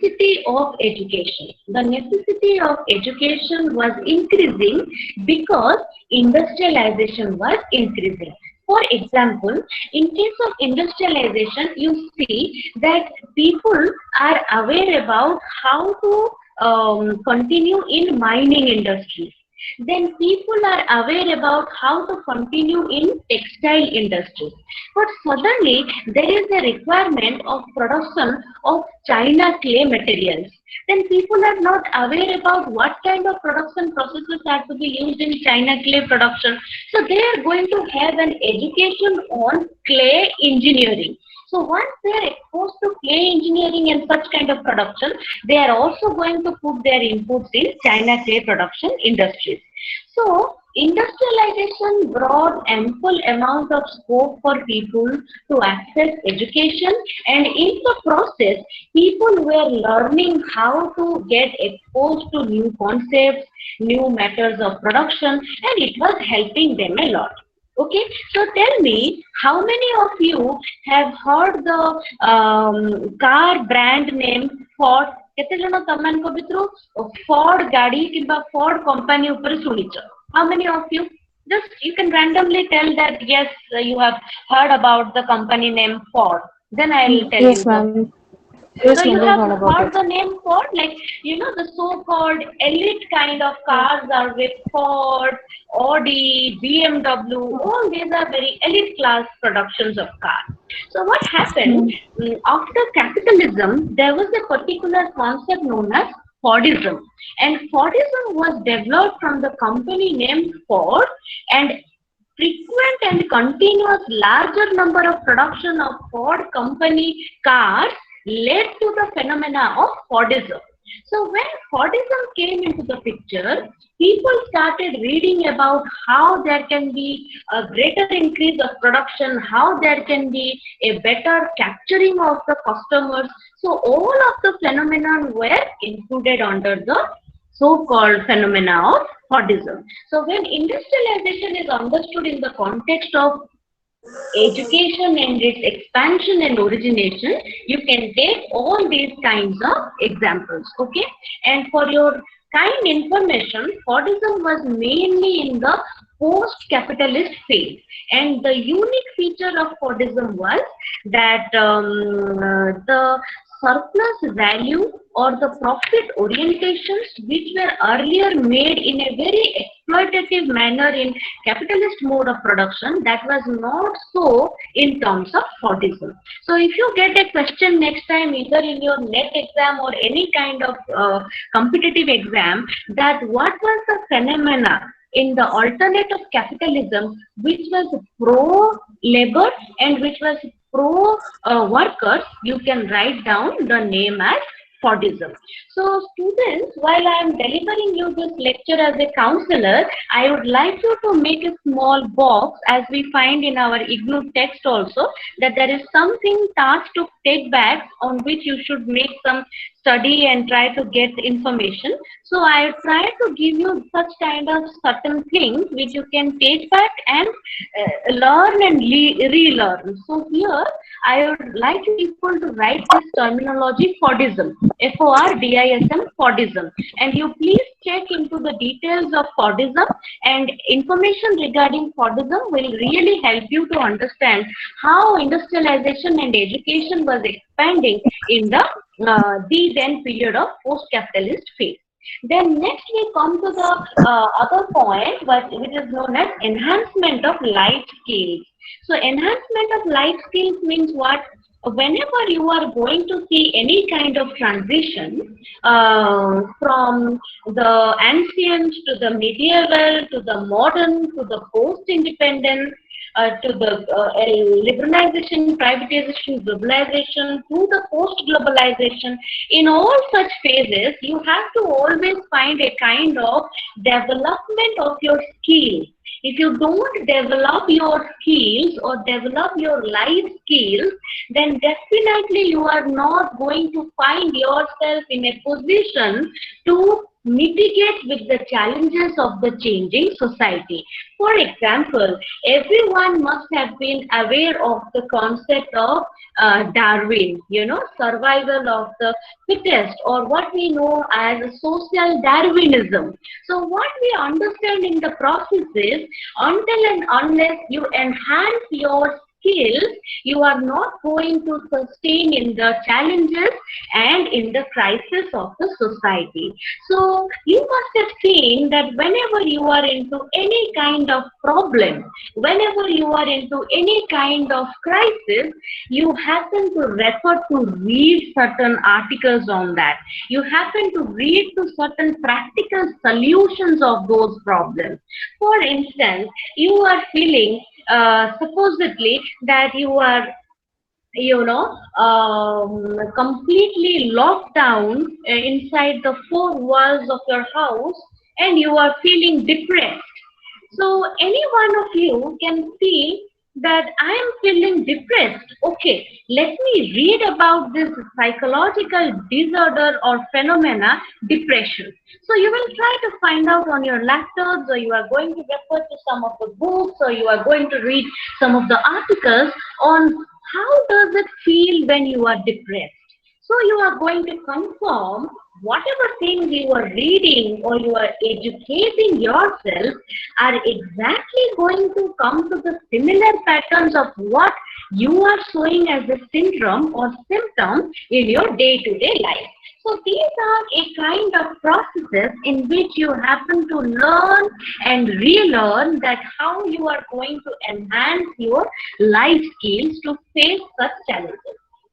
necessity of education. The necessity of education was increasing because industrialization was increasing. For example, in case of industrialization, you see that people are aware about how to continue in mining industry. Then people are aware about how to continue in textile industry. But suddenly there is a requirement of production of China clay materials. Then people are not aware about what kind of production processes are to be used in China clay production. So they are going to have an education on clay engineering. So once they are exposed to clay engineering and such kind of production, they are also going to put their inputs in China clay production industries. So industrialization brought ample amount of scope for people to access education, and in the process, people were learning how to get exposed to new concepts, new methods of production, and it was helping them a lot. Okay, so tell me, how many of you have heard the car brand name Ford? କେତେ ଜଣ ତମମାନଙ୍କ ଭିତରୁ Ford ଗାଡି କିମ୍ବା Ford company ଉପରେ ଶୁଣିଛ? How many of you? Just you can randomly tell that yes, you have heard about the company name Ford. Then I will tell you Yes, the. ma'am. So Yes, you ma'am. We've have heard about heard it. the name Ford, like the so-called elite kind of cars are with Ford, Audi, BMW. All these are very elite class productions of cars. So what happened after capitalism? There was a particular concept known as Fordism, and Fordism was developed from the company named Ford, and frequent and continuous larger number of production of Ford company cars led to the phenomena of Fordism. So when Fordism came into the picture, people started reading about how there can be a greater increase of production, how there can be a better capturing of the customers. So all of the phenomena were included under the so-called phenomena of Fordism. So when industrialization is understood in the context of education and its expansion and origination, you can take all these kinds of examples. Okay, and for your kind information, Fordism was mainly in the post-capitalist phase, and the unique feature of Fordism was that the surplus value or the profit orientations which were earlier made in a very exploitative manner in capitalist mode of production, that was not so in terms of Fordism. So if you get a question next time, either in your net exam or any kind of competitive exam, that what was the phenomena in the alternate of capitalism which was pro labor and which was pro workers, you can write down the name as Fordism. So students, while I am delivering you this lecture as a counselor, I would like you to make a small box, as we find in our IGNOU text also, that there is something task to take back on which you should make some study and try to get information. So I try to give you such kind of certain things which you can take back and learn and relearn. So here I would like people to write this terminology Fordism, Fordism, Fordism, and you please check into the details of Fordism, and information regarding Fordism will really help you to understand how industrialization and education was expanding in the then period of post-capitalist phase. Then next we come to the other point, which is known as enhancement of life skills. So enhancement of life skills means what? Whenever you are going to see any kind of transition from the ancient to the medieval to the modern to the post-independent to the liberalization, privatization, globalization to the post-globalization, in all such phases, you have to always find a kind of development of your skills. If you don't develop your skills or develop your life skills, then definitely you are not going to find yourself in a position to mitigate with the challenges of the changing society. For example, everyone must have been aware of the concept of Darwin, survival of the fittest, or what we know as social Darwinism. So, what we understand in the process is until and unless you enhance your skills, you are not going to sustain in the challenges and in the crisis of the society. So you must have seen that whenever you are into any kind of problem, whenever you are into any kind of crisis, you happen to refer to read certain articles on that. You happen to read to certain practical solutions of those problems. For instance, you are feeling supposedly that you are completely locked down inside the four walls of your house, and you are feeling depressed. So any one of you can feel that I am feeling depressed. Okay, let me read about this psychological disorder or phenomena, depression. So you will try to find out on your laptops, or you are going to refer to some of the books, or you are going to read some of the articles on how does it feel when you are depressed. So you are going to confirm whatever things you are reading or you are educating yourself are exactly going to come to the similar patterns of what you are showing as a syndrome or symptom in your day-to-day life. So these are a kind of processes in which you happen to learn and relearn that how you are going to enhance your life skills to face such challenges.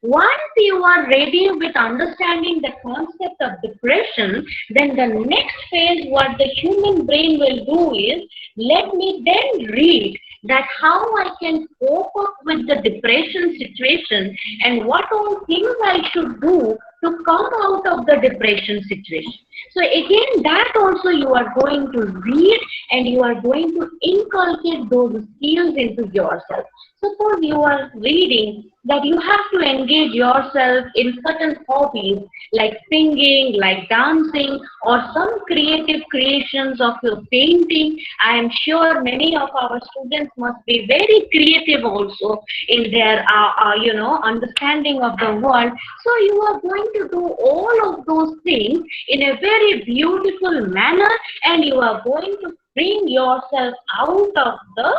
Once you are ready with understanding the concept of depression, then the next phase what the human brain will do is, let me then read that how I can cope up with the depression situation and what all things I should do to come out of the depression situation. So again, that also you are going to read and you are going to inculcate those skills into yourself. Suppose you are reading that you have to engage yourself in certain hobbies like singing, like dancing, or some creative creations of your painting. I am sure many of our students must be very creative also in their, understanding of the world. So you are going to do all of those things in a very beautiful manner, and you are going to bring yourself out of the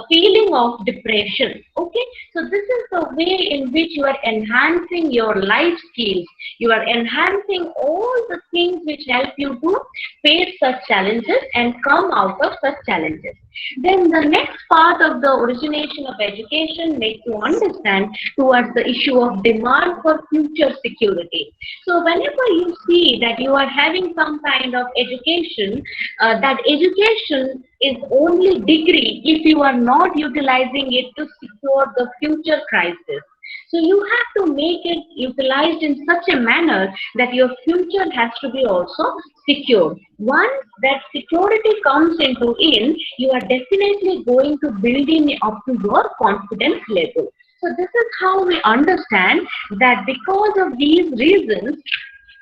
feeling of depression. Okay, so this is the way in which you are enhancing your life skills. You are enhancing all the things which help you to face such challenges and come out of such challenges. Then the next part of the origination of education makes you understand towards the issue of demand for future security. So whenever you see that you are having some kind of education, that education is only degree if you are not utilizing it to secure the future crisis. So you have to make it utilized in such a manner that your future has to be also secure. Once that security comes into in, you are definitely going to build in up to your confidence level. So this is how we understand that because of these reasons,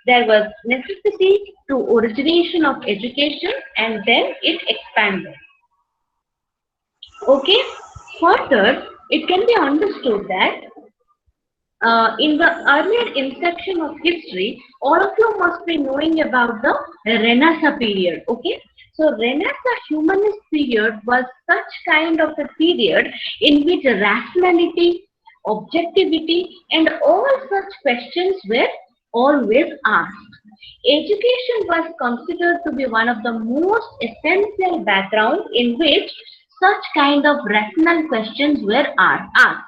there was necessity to origination of education and then it expanded. Okay, further, it can be understood that in the earlier inception of history, all of you must be knowing about the Renaissance period. Okay, so Renaissance humanist period was such kind of a period in which rationality, objectivity, and all such questions were always asked. Education was considered to be one of the most essential background in which such kind of rational questions were asked.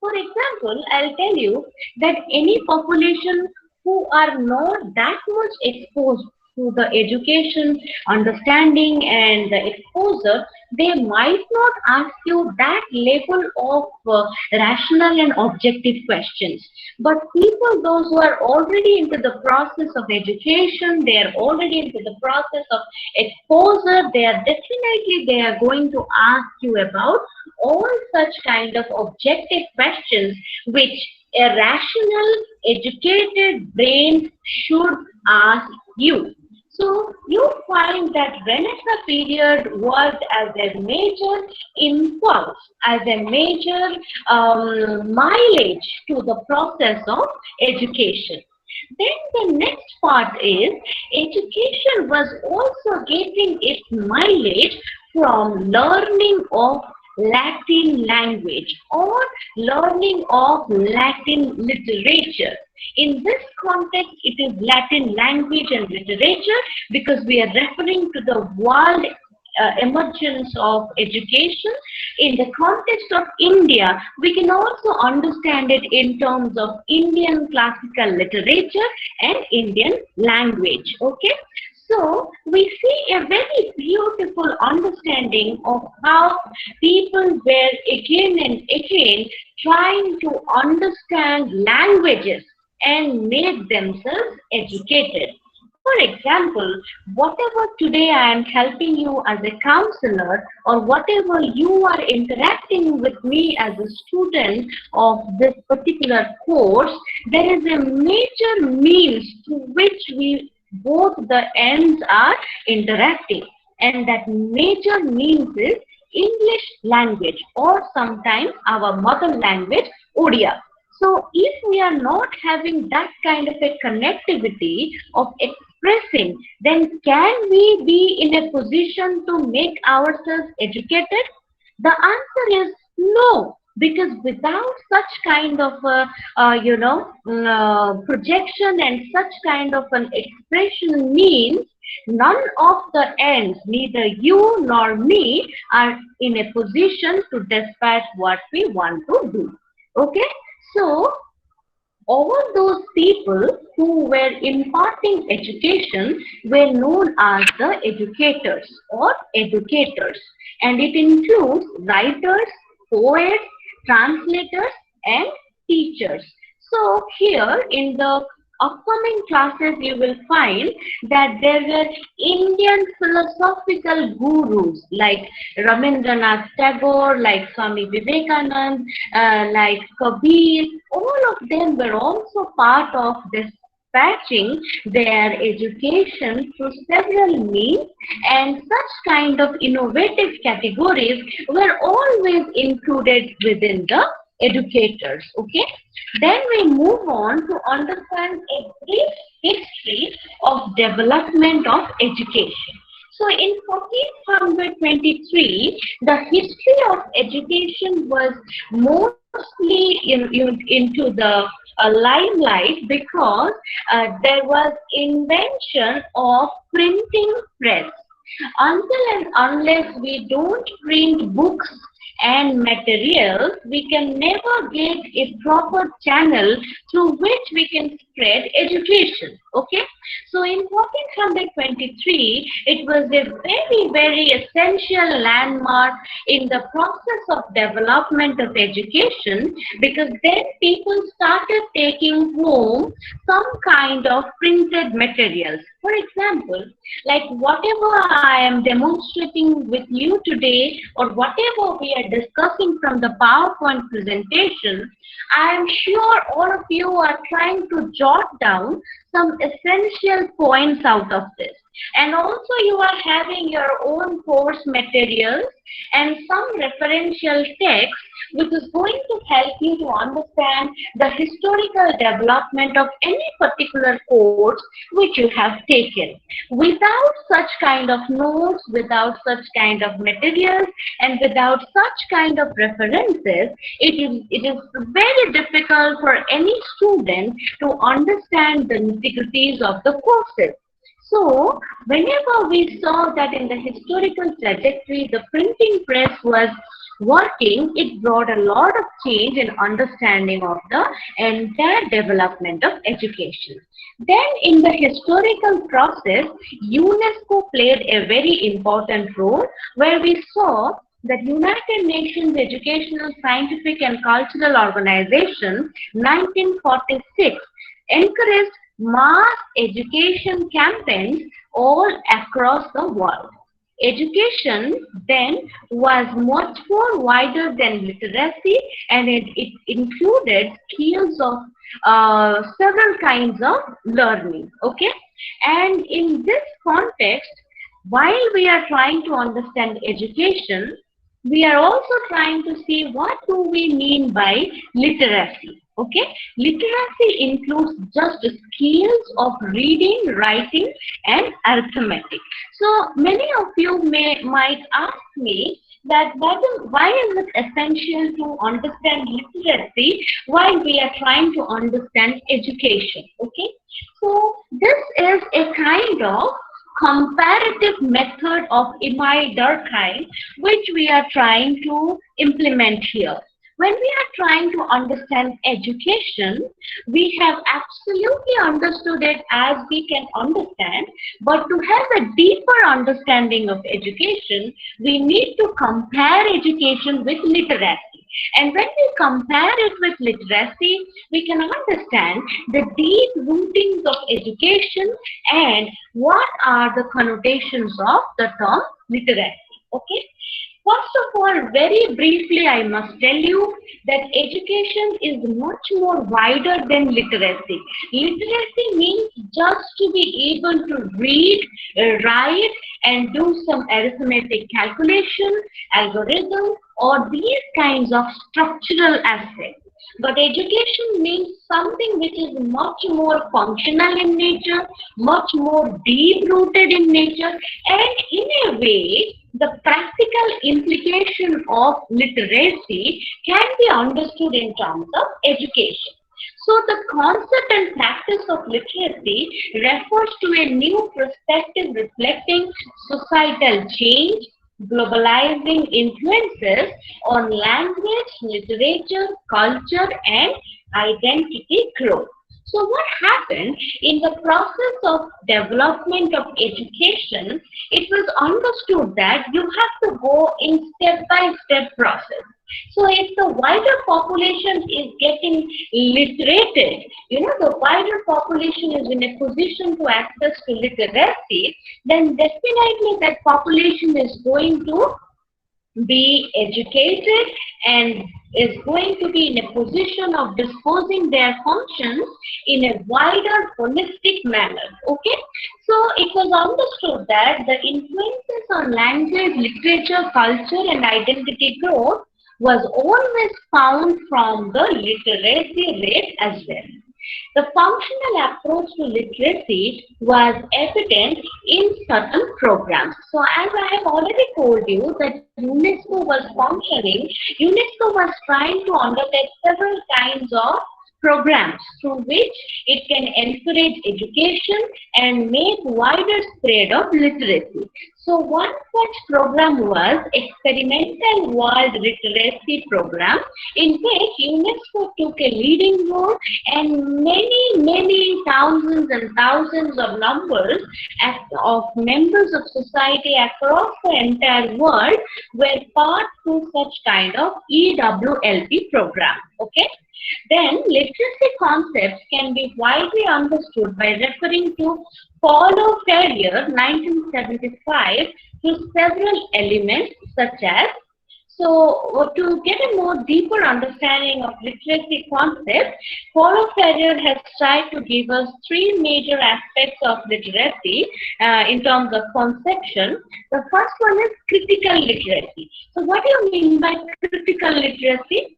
For example, I'll tell you that any population who are not that much exposed to the education, understanding, and the exposure, they might not ask you that level of rational and objective questions. But people, those who are already into the process of education, they are already into the process of exposure, they are going to ask you about all such kind of objective questions which a rational, educated brain should ask you. So you find that Renaissance period was as a major impulse, as a major mileage to the process of education. Then the next part is education was also getting its mileage from learning of Latin language or learning of Latin literature. In this context, it is Latin language and literature because we are referring to the world emergence of education. In the context of India, we can also understand it in terms of Indian classical literature and Indian language. Okay. So we see a very beautiful understanding of how people were again and again trying to understand languages and make themselves educated. For example, whatever today I am helping you as a counselor, or whatever you are interacting with me as a student of this particular course, there is a major means through which we both the ends are interacting, and that major means is English language or sometimes our mother language, Odia. So if we are not having that kind of a connectivity of expressing, then can we be in a position to make ourselves educated? The answer is no, because without such kind of a, projection and such kind of an expression means none of the ends, neither you nor me, are in a position to dispatch what we want to do. Okay, so all those people who were imparting education were known as the educators or educators, and it includes writers, poets, translators, and teachers. So here in the upcoming classes you will find that there were Indian philosophical gurus like Rabindranath Tagore, like Swami Vivekanand, like Kabir. All of them were also part of this patching their education through several means, and such kind of innovative categories were always included within the educators. Okay, then we move on to understand a brief history of development of education. So in 1423, the history of education was mostly into the limelight because there was invention of printing press. Until and unless we don't print books and materials, we can never get a proper channel through which we can spread education. Okay, so in 1423, it was a very, very essential landmark in the process of development of education, because then people started taking home some kind of printed materials. For example, like whatever I am demonstrating with you today, or whatever we are discussing from the PowerPoint presentation, I am sure all of you are trying to jot down some essential points out of this. And also you are having your own course materials and some referential text which is going to help you to understand the historical development of any particular course which you have taken. Without such kind of notes, without such kind of materials, and without such kind of references, it is very difficult for any student to understand the nitty-gritties of the courses. So, whenever we saw that in the historical trajectory, the printing press was working, it brought a lot of change in understanding of the entire development of education. Then, in the historical process, UNESCO played a very important role, where we saw that United Nations Educational, Scientific and Cultural Organization 1946 encouraged mass education campaigns all across the world. Education then was much more wider than literacy, and it included skills of several kinds of learning. Okay, and in this context, while we are trying to understand education, we are also trying to see what do we mean by literacy. Okay, literacy includes just the skills of reading, writing, and arithmetic. So many of you might ask me that why is it essential to understand literacy while we are trying to understand education? Okay, so this is a kind of comparative method of Imai Durkheim, which we are trying to implement here. When we are trying to understand education, we have absolutely understood it as we can understand, but to have a deeper understanding of education, we need to compare education with literacy. And when we compare it with literacy, we can understand the deep rootings of education and what are the connotations of the term literacy. Okay. First of all, very briefly, I must tell you that education is much more wider than literacy. Literacy means just to be able to read, write, and do some arithmetic calculation, algorithm, or these kinds of structural aspects. But education means something which is much more functional in nature, much more deep-rooted in nature, and in a way, the practical implication of literacy can be understood in terms of education. So the concept and practice of literacy refers to a new perspective reflecting societal change, globalizing influences on language, literature, culture, and identity growth. So what happened in the process of development of education, it was understood that you have to go in step-by-step process. So if the wider population is getting literated, the wider population is in a position to access to literacy, then definitely that population is going to be educated and is going to be in a position of disposing their functions in a wider holistic manner. Okay, so it was understood that the influences on language, literature, culture, and identity growth was always found from the literacy rate as well. The functional approach to literacy was evident in certain programs. So as I have already told you that UNESCO was functioning, UNESCO was trying to undertake several kinds of programs through which it can encourage education and make wider spread of literacy. So one such program was Experimental World Literacy Program, in which UNESCO took a leading role and many thousands and thousands of numbers of members of society across the entire world were part through such kind of EWLP program. Okay. Then literacy concepts can be widely understood by referring to Paulo Freire 1975 to several elements such as, so to get a more deeper understanding of literacy concepts, Paulo Freire has tried to give us three major aspects of literacy in terms of conception. The first one is critical literacy. So what do you mean by critical literacy?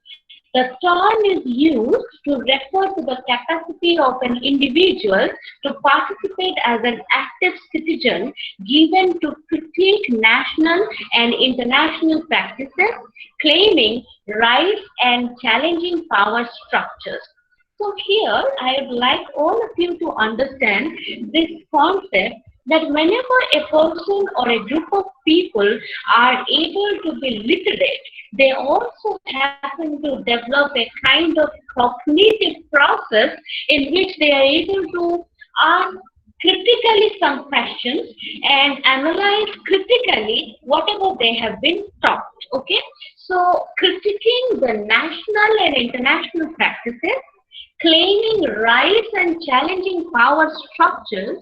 The term is used to refer to the capacity of an individual to participate as an active citizen given to critique national and international practices, claiming rights and challenging power structures. So here, I would like all of you to understand this concept that whenever a person or a group of people are able to be literate, they also happen to develop a kind of cognitive process in which they are able to ask critically some questions and analyze critically whatever they have been taught. Okay, so critiquing the national and international practices, claiming rights and challenging power structures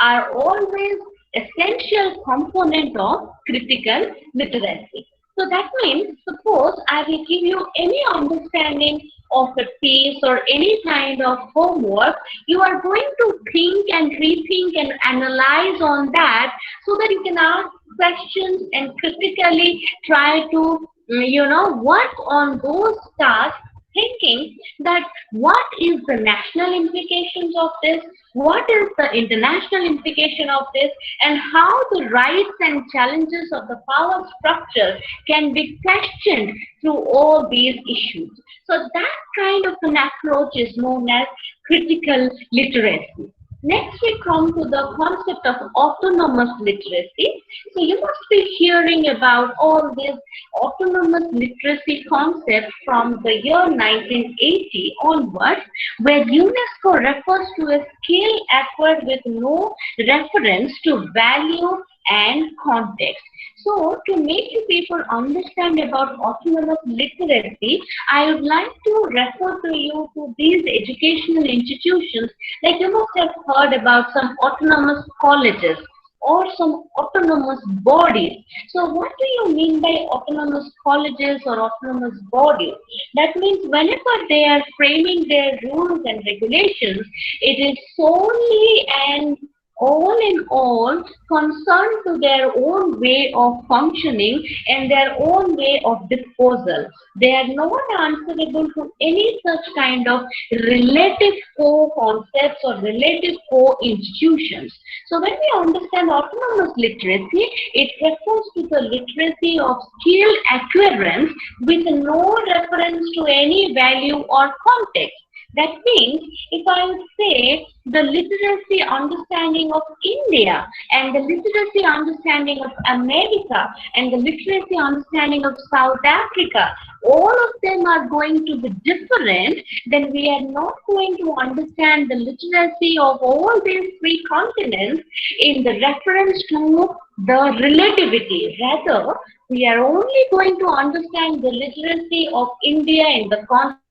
are always essential component of critical literacy. So that means, suppose I will give you any understanding of a piece or any kind of homework, you are going to think and rethink and analyze on that so that you can ask questions and critically try to work on those tasks, thinking that what is the national implications of this, what is the international implication of this, and how the rights and challenges of the power structure can be questioned through all these issues. So that kind of an approach is known as critical literacy. Next, we come to the concept of autonomous literacy. So you must be hearing about all these autonomous literacy concepts from the year 1980 onwards, where UNESCO refers to a skill acquired with no reference to value and context. So, to make you people understand about autonomous literacy, I would like to refer to you to these educational institutions. Like you must have heard about some autonomous colleges or some autonomous bodies. So, what do you mean by autonomous colleges or autonomous bodies? That means whenever they are framing their rules and regulations, it is solely and all in all concerned to their own way of functioning and their own way of disposal. They are not answerable to any such kind of relative co-concepts or relative co-institutions. So when we understand autonomous literacy, it refers to the literacy of skill acquirements with no reference to any value or context. That means, if I would say the literacy understanding of India and the literacy understanding of America and the literacy understanding of South Africa, all of them are going to be different, then we are not going to understand the literacy of all these three continents in the reference to the relativity. Rather, we are only going to understand the literacy of India in the context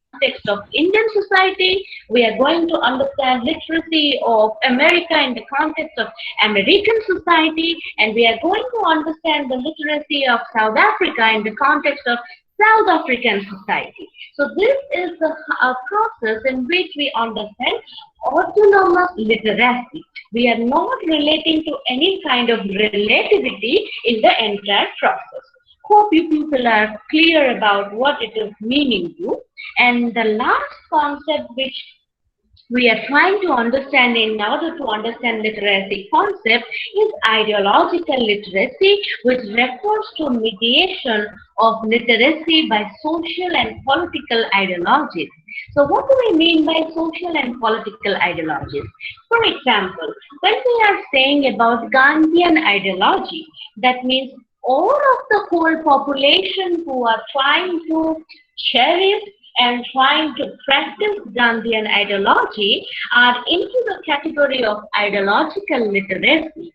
of Indian society. We are going to understand literacy of America in the context of American society, and we are going to understand the literacy of South Africa in the context of South African society. So this is the process in which we understand autonomous literacy. We are not relating to any kind of relativity in the entire process. Hope you people are clear about what it is meaning to. And the last concept which we are trying to understand in order to understand literacy concept is ideological literacy, which refers to mediation of literacy by social and political ideologies. So what do we mean by social and political ideologies? For example, when we are saying about Gandhian ideology, that means all of the whole population who are trying to cherish and trying to practice Gandhian ideology are into the category of ideological literacy.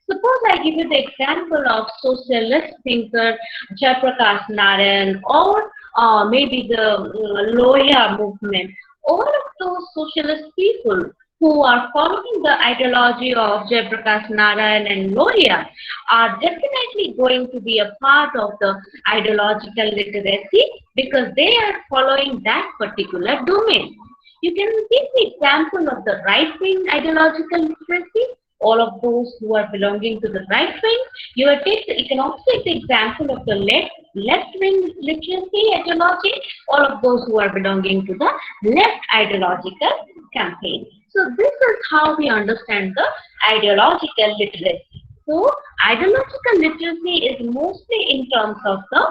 Suppose I give you the example of socialist thinker Jayaprakash Narayan or maybe the Loya movement. All of those socialist people who are following the ideology of Jayaprakash Narayan and Loya are definitely going to be a part of the ideological literacy because they are following that particular domain. You can give the example of the right-wing ideological literacy, all of those who are belonging to the right wing. You can also take the example of the left wing literacy ideology, all of those who are belonging to the left ideological campaign. So this is how we understand the ideological literacy. So ideological literacy is mostly in terms of the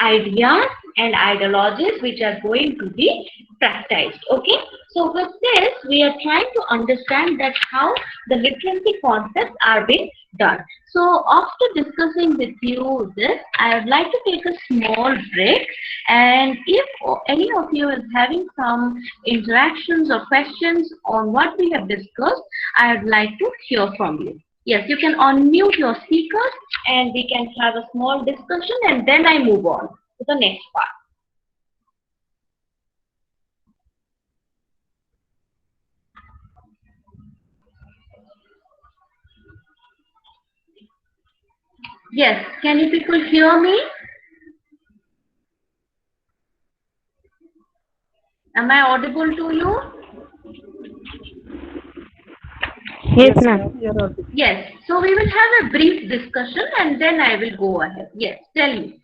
ideas and ideologies which are going to be practiced. Okay, so with this we are trying to understand that how the literacy concepts are being done. So after discussing with you this, I would like to take a small break, and if any of you is having some interactions or questions on what we have discussed, I would like to hear from you. Yes, you can unmute your speakers and we can have a small discussion, and then I move on to the next part. Yes, can you people hear me? Am I audible to you? Yes, ma'am. Yes. So we will have a brief discussion and then I will go ahead. Yes, tell me.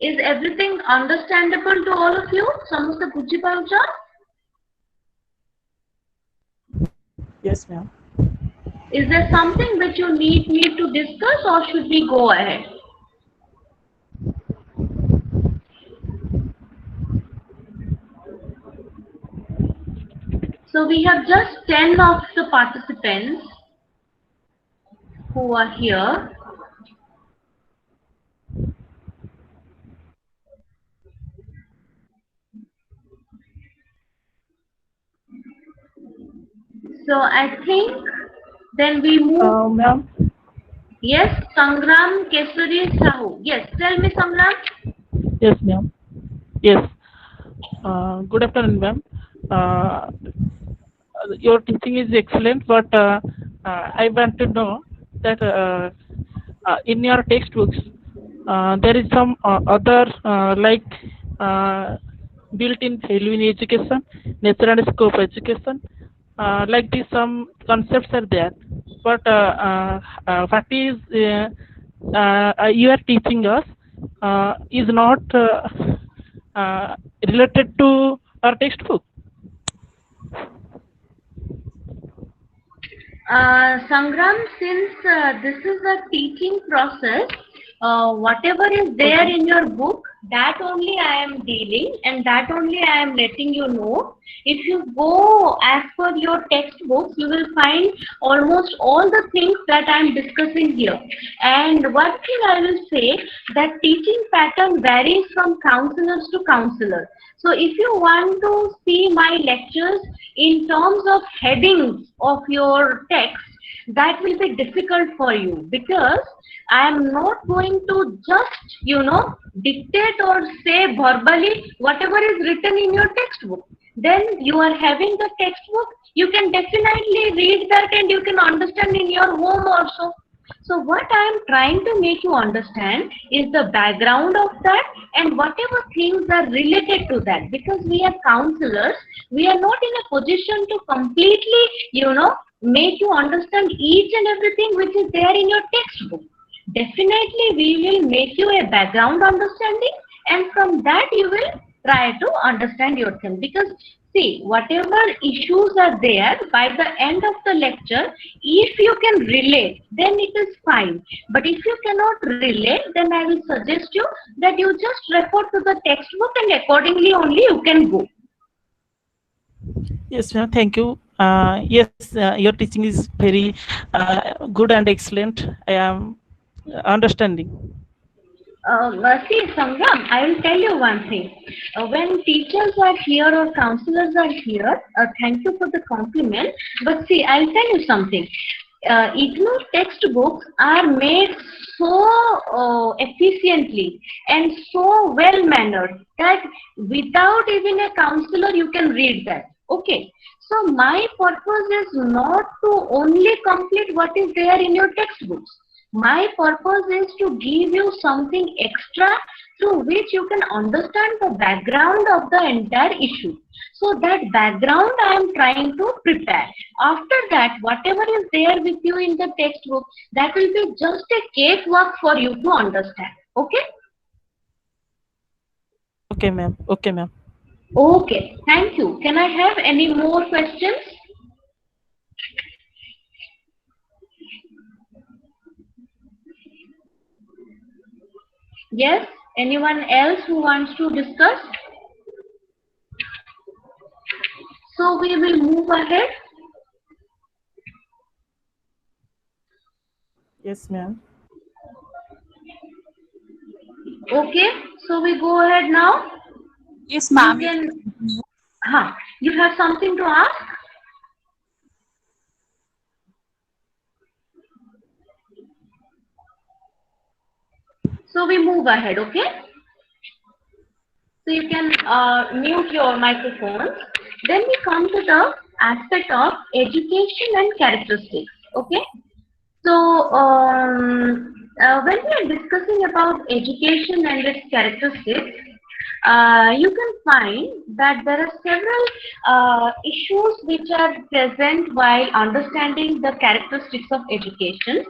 Is everything understandable to all of you? Samusta buji paucha? Yes, ma'am. Is there something which you need me to discuss or should we go ahead? So we have just 10 of the participants who are here. So I think then we move. Ma'am. Yes, Sangram Kesari Sahu. Yes, tell me Sangram. Yes, ma'am. Yes. Good afternoon, ma'am. Uh, your teaching is excellent, but I want to know that in your textbooks there is some other like built-in value in education, nature and scope education. Like this, some concepts are there, but what is you are teaching us is not related to our textbook. Sangram, since this is a teaching process, whatever is there Okay. in your book, that only I am dealing and that only I am letting you know. If you go as per your textbooks, you will find almost all the things that I am discussing here. And one thing I will say that teaching pattern varies from counselors to counselor. So if you want to see my lectures in terms of headings of your text, that will be difficult for you because I am not going to just, dictate or say verbally whatever is written in your textbook. Then you are having the textbook, you can definitely read that and you can understand in your home also. So what I am trying to make you understand is the background of that and whatever things are related to that. Because we are counselors, we are not in a position to completely, make you understand each and everything which is there in your textbook. Definitely, we will make you a background understanding, and from that you will try to understand your thing. Because see, whatever issues are there, by the end of the lecture, if you can relate, then it is fine. But if you cannot relate, then I will suggest you that you just refer to the textbook and accordingly only you can go. Yes, ma'am. Thank you. Yes, your teaching is very good and excellent. I am understanding. See, Sangram, I will tell you one thing. When teachers are here or counselors are here, thank you for the compliment. But see, I'll tell you something. IGNOU textbooks are made so efficiently and so well mannered that without even a counselor you can read that. Okay. So my purpose is not to only complete what is there in your textbooks. My purpose is to give you something extra through which you can understand the background of the entire issue. So that background I am trying to prepare. After that, whatever is there with you in the textbook, that will be just a cakewalk for you to understand. Okay? Okay, ma'am. Okay, ma'am. Okay. Thank you. Can I have any more questions? Yes? Anyone else who wants to discuss? So we will move ahead. Yes, ma'am. Okay, so we go ahead now. Yes, You ma'am. can, you have something to ask? So we move ahead, okay? So you can mute your microphones. Then we come to the aspect of education and characteristics, okay? So when we are discussing about education and its characteristics, you can find that there are several issues which are present while understanding the characteristics of education.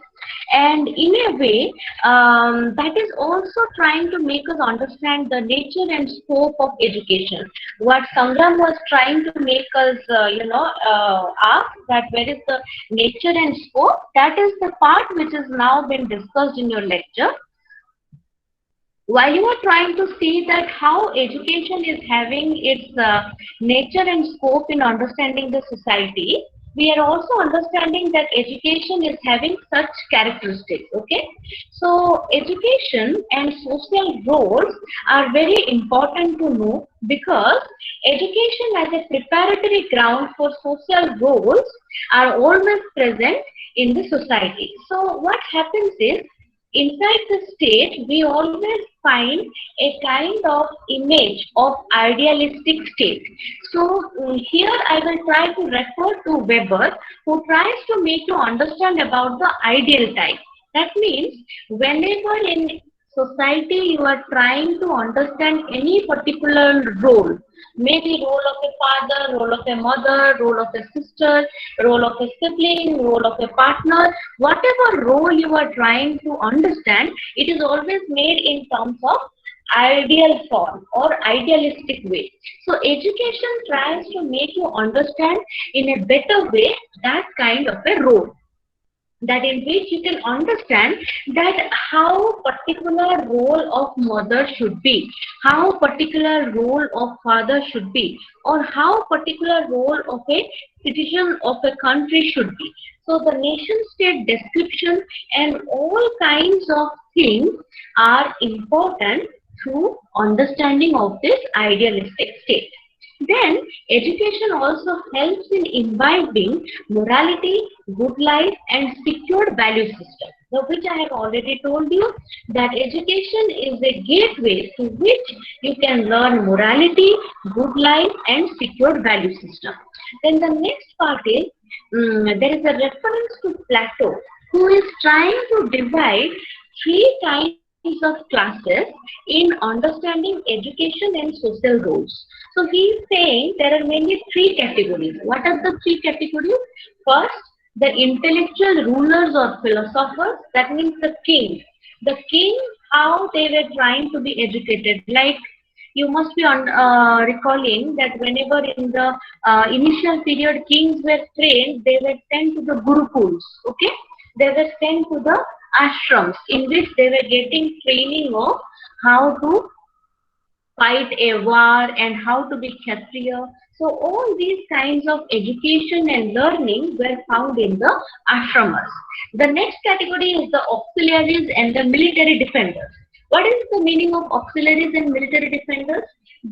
And in a way, that is also trying to make us understand the nature and scope of education. What Sangram was trying to make us, ask that where is the nature and scope, that is the part which has now been discussed in your lecture. While you are trying to see that how education is having its nature and scope in understanding the society, we are also understanding that education is having such characteristics. Okay, so education and social roles are very important to know, because education as a preparatory ground for social roles are always present in the society. So what happens is, inside the state, we always find a kind of image of idealistic state. So here I will try to refer to Weber, who tries to make you understand about the ideal type. That means whenever in society you are trying to understand any particular role, maybe role of a father, role of a mother, role of a sister, role of a sibling, role of a partner, whatever role you are trying to understand, it is always made in terms of ideal form or idealistic way. So education tries to make you understand in a better way that kind of a role, that in which you can understand that how particular role of mother should be, how particular role of father should be, or how particular role of a citizen of a country should be. So the nation state description and all kinds of things are important through understanding of this idealistic state. Then education also helps in imbibing morality, good life, and secured value system. So which I have already told you that education is a gateway to which you can learn morality, good life, and secured value system. Then the next part is, there is a reference to Plato, who is trying to divide three kinds of classes in understanding education and social roles. So he is saying there are mainly three categories. What are the three categories? First, the intellectual rulers or philosophers, that means the king. The king, how they were trying to be educated. Like you must be recalling that whenever in the initial period kings were trained, they were sent to the gurukuls. Okay, they were sent to the ashrams in which they were getting training of how to fight a war and how to be Kshatriya. So all these kinds of education and learning were found in the ashramas. The next category is the auxiliaries and the military defenders. What is the meaning of auxiliaries and military defenders?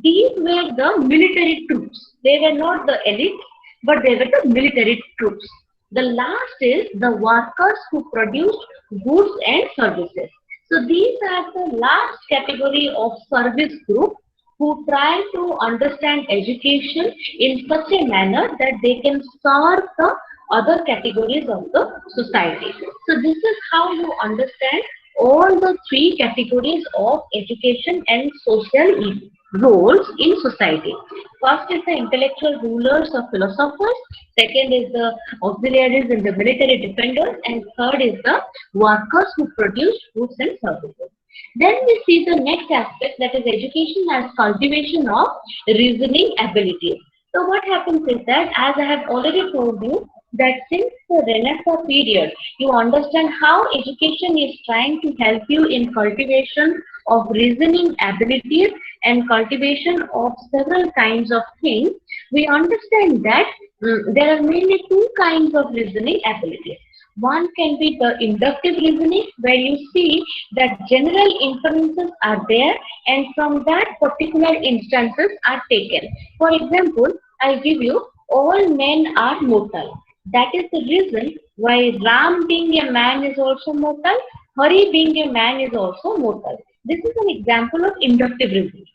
These were the military troops. They were not the elite, but they were the military troops. The last is the workers who produced goods and services. So these are the last category of service group who try to understand education in such a manner that they can serve the other categories of the society. So this is how you understand all the three categories of education and social roles in society. First is the intellectual rulers or philosophers, second is the auxiliaries and the military defenders, and third is the workers who produce goods and services. Then we see the next aspect, that is education as cultivation of reasoning abilities. So what happens is that, as I have already told you, that since the Renaissance period, you understand how education is trying to help you in cultivation of reasoning abilities and cultivation of several kinds of things. We understand that there are mainly two kinds of reasoning abilities. One can be the inductive reasoning, where you see that general inferences are there and from that particular instances are taken. For example, I'll give you, all men are mortal. That is the reason why Ram being a man is also mortal, Hari being a man is also mortal. This is an example of inductive reasoning.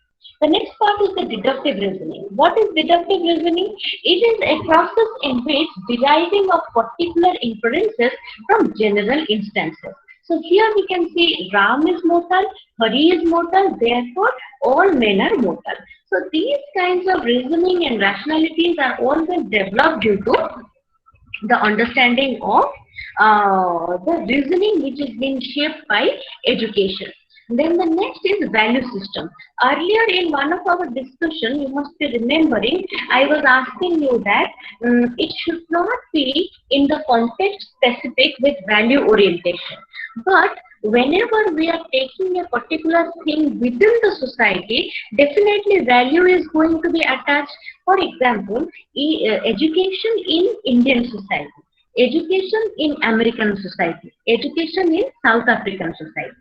The next part is the deductive reasoning. What is deductive reasoning? It is a process in which deriving of particular inferences from general instances. So here we can see Ram is mortal, Hari is mortal, therefore all men are mortal. So these kinds of reasoning and rationalities are always developed due to the understanding of the reasoning which is being shaped by education. Then the next is value system. Earlier in one of our discussion, you must be remembering, I was asking you that it should not be in the context specific with value orientation. But whenever we are taking a particular thing within the society, definitely value is going to be attached. For example, education in Indian society, education in American society, education in South African society.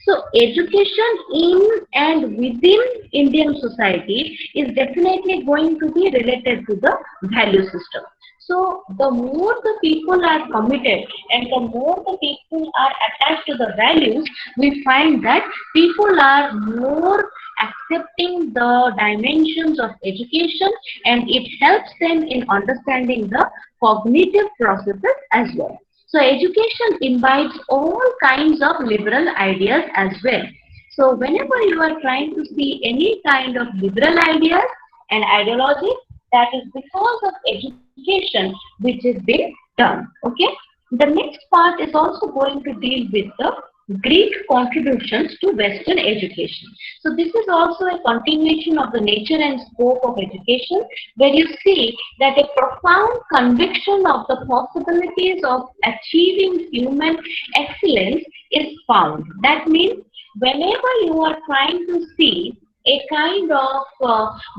So education in and within Indian society is definitely going to be related to the value system. So the more the people are committed and the more the people are attached to the values, we find that people are more accepting the dimensions of education, and it helps them in understanding the cognitive processes as well. So education imbibes all kinds of liberal ideas as well. So whenever you are trying to see any kind of liberal ideas and ideology, that is because of education which is being done. Okay. The next part is also going to deal with the Greek contributions to Western education. So this is also a continuation of the nature and scope of education, where you see that a profound conviction of the possibilities of achieving human excellence is found. That means whenever you are trying to see a kind of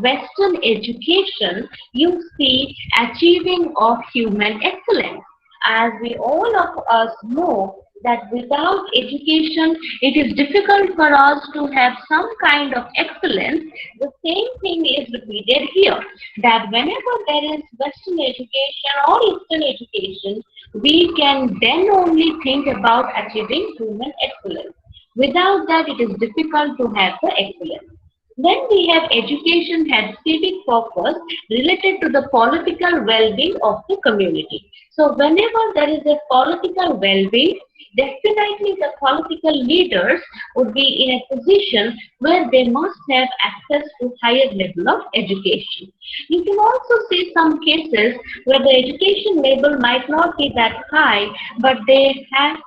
Western education, you see achieving of human excellence. As we all of us know that without education, it is difficult for us to have some kind of excellence. The same thing is repeated here, that whenever there is Western education or Eastern education, we can then only think about achieving human excellence. Without that, it is difficult to have the excellence. Then we have education had civic purpose related to the political well-being of the community. So whenever there is a political well-being, definitely the political leaders would be in a position where they must have access to higher level of education. You can also see some cases where the education level might not be that high, but they have to,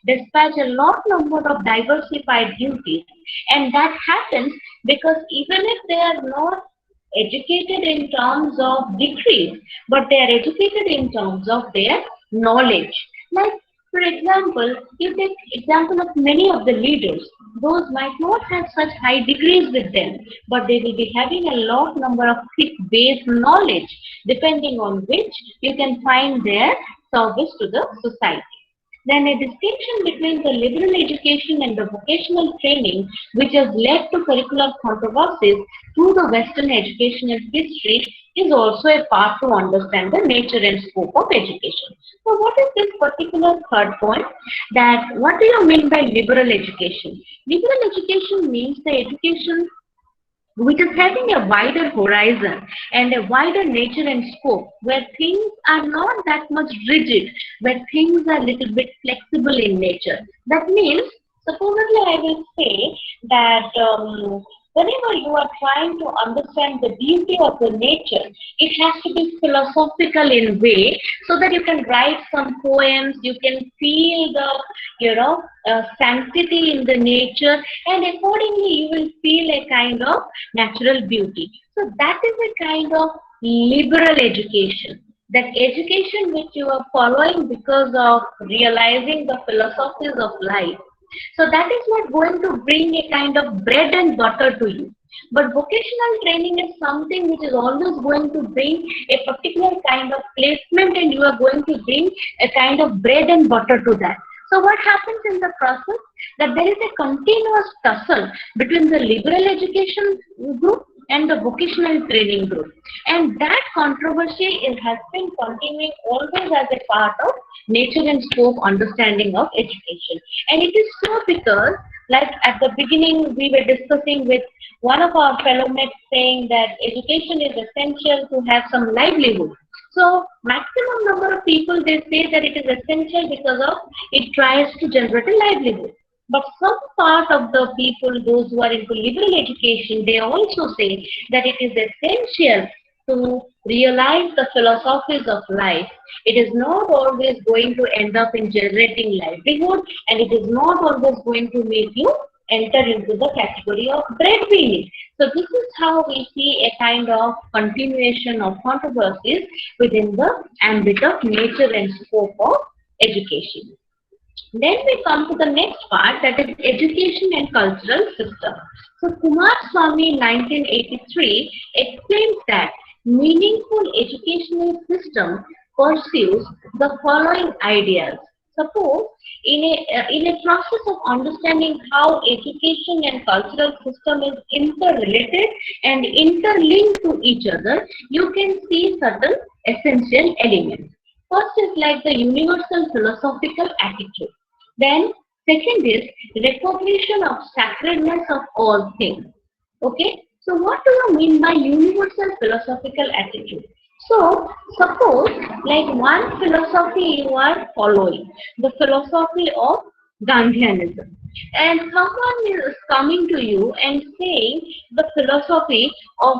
dispatch a lot number of diversified duties. And that happens because even if they are not educated in terms of degrees, but they are educated in terms of their knowledge. Like, for example, you take example of many of the leaders. Those might not have such high degrees with them, but they will be having a lot number of thick base knowledge, depending on which you can find their service to the society. Then a distinction between the liberal education and the vocational training, which has led to curricular controversies through the Western educational history, is also a part to understand the nature and scope of education. So what is this particular third point? That what do you mean by liberal education? Liberal education means the education which is having a wider horizon and a wider nature and scope, where things are not that much rigid, where things are a little bit flexible in nature. That means, supposedly I will say that whenever you are trying to understand the beauty of the nature, it has to be philosophical in way, so that you can write some poems, you can feel the, sanctity in the nature, and accordingly you will feel a kind of natural beauty. So that is a kind of liberal education. That education which you are following because of realizing the philosophies of life. So that is not going to bring a kind of bread and butter to you. But vocational training is something which is always going to bring a particular kind of placement, and you are going to bring a kind of bread and butter to that. So what happens in the process? That there is a continuous tussle between the liberal education group and the vocational training group. And that controversy has been continuing always as a part of nature and scope understanding of education. And it is so because, like at the beginning, we were discussing with one of our fellow mates saying that education is essential to have some livelihood. So maximum number of people, they say that it is essential because of it tries to generate a livelihood. But some part of the people, those who are into liberal education, they also say that it is essential to realize the philosophies of life. It is not always going to end up in generating livelihood, and it is not always going to make you enter into the category of breadwinning. So this is how we see a kind of continuation of controversies within the ambit of nature and scope of education. Then we come to the next part, that is education and cultural system. So Kumar Swamy 1983 explains that meaningful educational system pursues the following ideas. Suppose in a process of understanding how education and cultural system is interrelated and interlinked to each other, you can see certain essential elements. First is like the universal philosophical attitude. Then second is recognition of sacredness of all things. Okay. So what do you mean by universal philosophical attitude? So suppose like one philosophy you are following, the philosophy of Gandhianism, and someone is coming to you and saying the philosophy of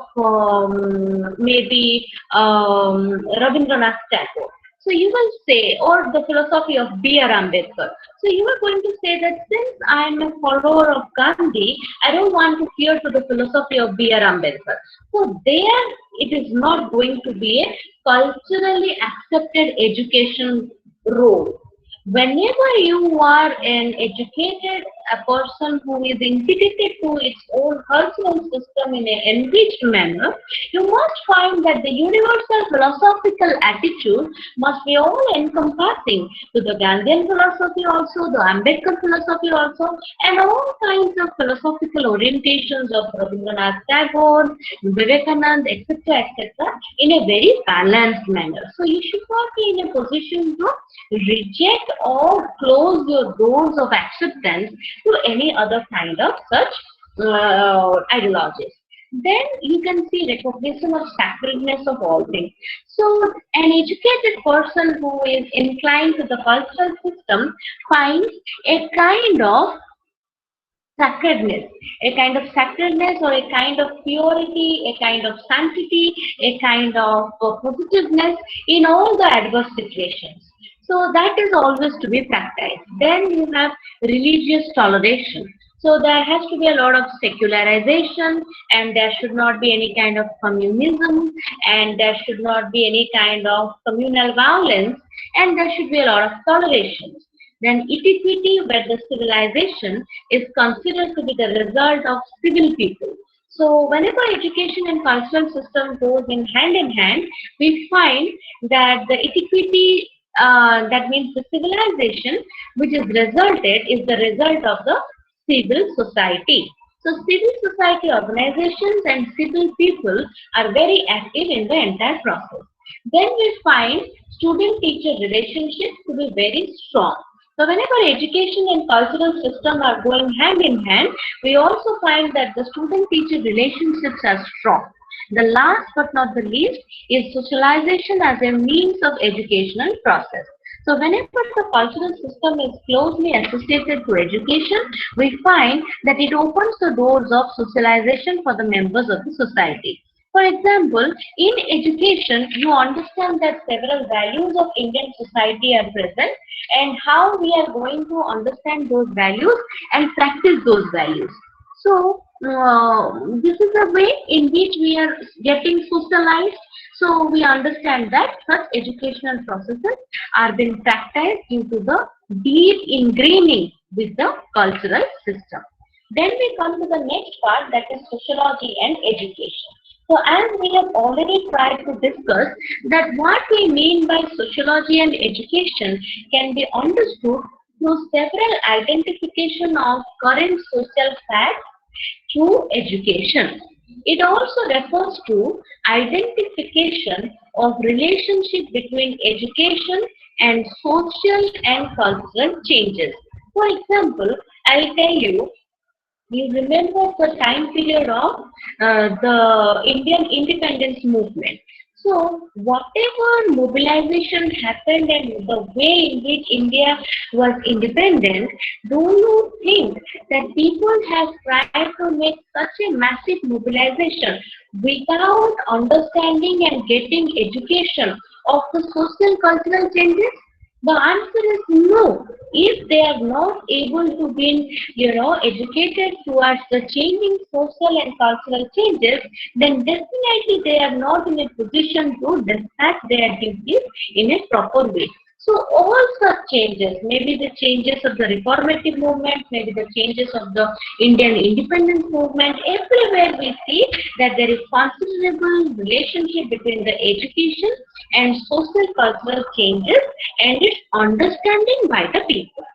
maybe Rabindranath Tagore. So you will say, or the philosophy of B.R. Ambedkar. So you are going to say that since I am a follower of Gandhi, I don't want to adhere to the philosophy of B.R. Ambedkar. So there it is not going to be a culturally accepted education role. Whenever you are an educated a person who is integrated to its own cultural system in an enriched manner, you must find that the universal philosophical attitude must be all encompassing to the Gandhian philosophy also, the Ambedkar philosophy also, and all kinds of philosophical orientations of Rabindranath Tagore, Vivekananda, etc., etc., in a very balanced manner. So you should not be in a position to reject or close your doors of acceptance to any other kind of such ideologies. Then you can see recognition of sacredness of all things. So an educated person who is inclined to the cultural system finds a kind of sacredness or a kind of purity, a kind of sanctity, a kind of positiveness in all the adverse situations. So that is always to be practiced. Then you have religious toleration. So there has to be a lot of secularization, and there should not be any kind of communism, and there should not be any kind of communal violence, and there should be a lot of toleration. Then etiquette, where the civilization is considered to be the result of civil people. So whenever education and cultural system goes in hand, we find that the etiquette, that means the civilization which is resulted, is the result of the civil society. So civil society organizations and civil people are very active in the entire process. Then we find student-teacher relationships to be very strong. So whenever education and cultural system are going hand in hand, we also find that the student-teacher relationships are strong. The last but not the least is socialization as a means of educational process. So whenever the cultural system is closely associated to education, we find that it opens the doors of socialization for the members of the society. For example, in education, you understand that several values of Indian society are present, and how we are going to understand those values and practice those values. So this is a way in which we are getting socialized. So we understand that such educational processes are being practiced due to the deep ingraining with the cultural system. Then we come to the next part, that is sociology and education. So as we have already tried to discuss that what we mean by sociology and education can be understood through several identification of current social facts through education. It also refers to identification of relationship between education and social and cultural changes. For example, I will tell you, you remember the time period of the Indian independence movement. So whatever mobilization happened and the way in which India was independent, do you think that people have tried to make such a massive mobilization without understanding and getting education of the social cultural changes? The answer is no. If they are not able to be, educated towards the changing social and cultural changes, then definitely they are not in a position to dispatch their duties in a proper way. So all such changes, maybe the changes of the reformative movement, maybe the changes of the Indian independence movement, everywhere we see that there is considerable relationship between the education and social cultural changes and its understanding by the people.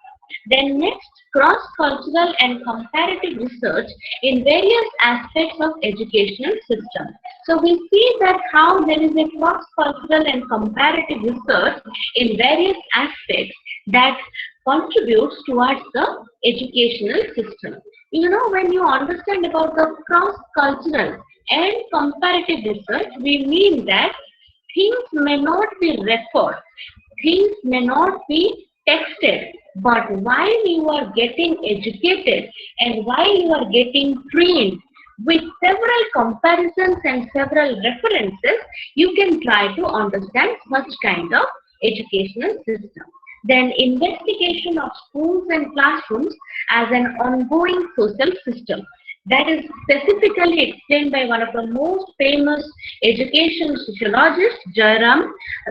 Then next, cross-cultural and comparative research in various aspects of educational system. So we see that how there is a cross-cultural and comparative research in various aspects that contributes towards the educational system. When you understand about the cross-cultural and comparative research, we mean that things may not be referred, things may not be texted, but while you are getting educated and while you are getting trained with several comparisons and several references, you can try to understand such kind of educational system. Then investigation of schools and classrooms as an ongoing social system. That is specifically explained by one of the most famous education sociologists, Jairam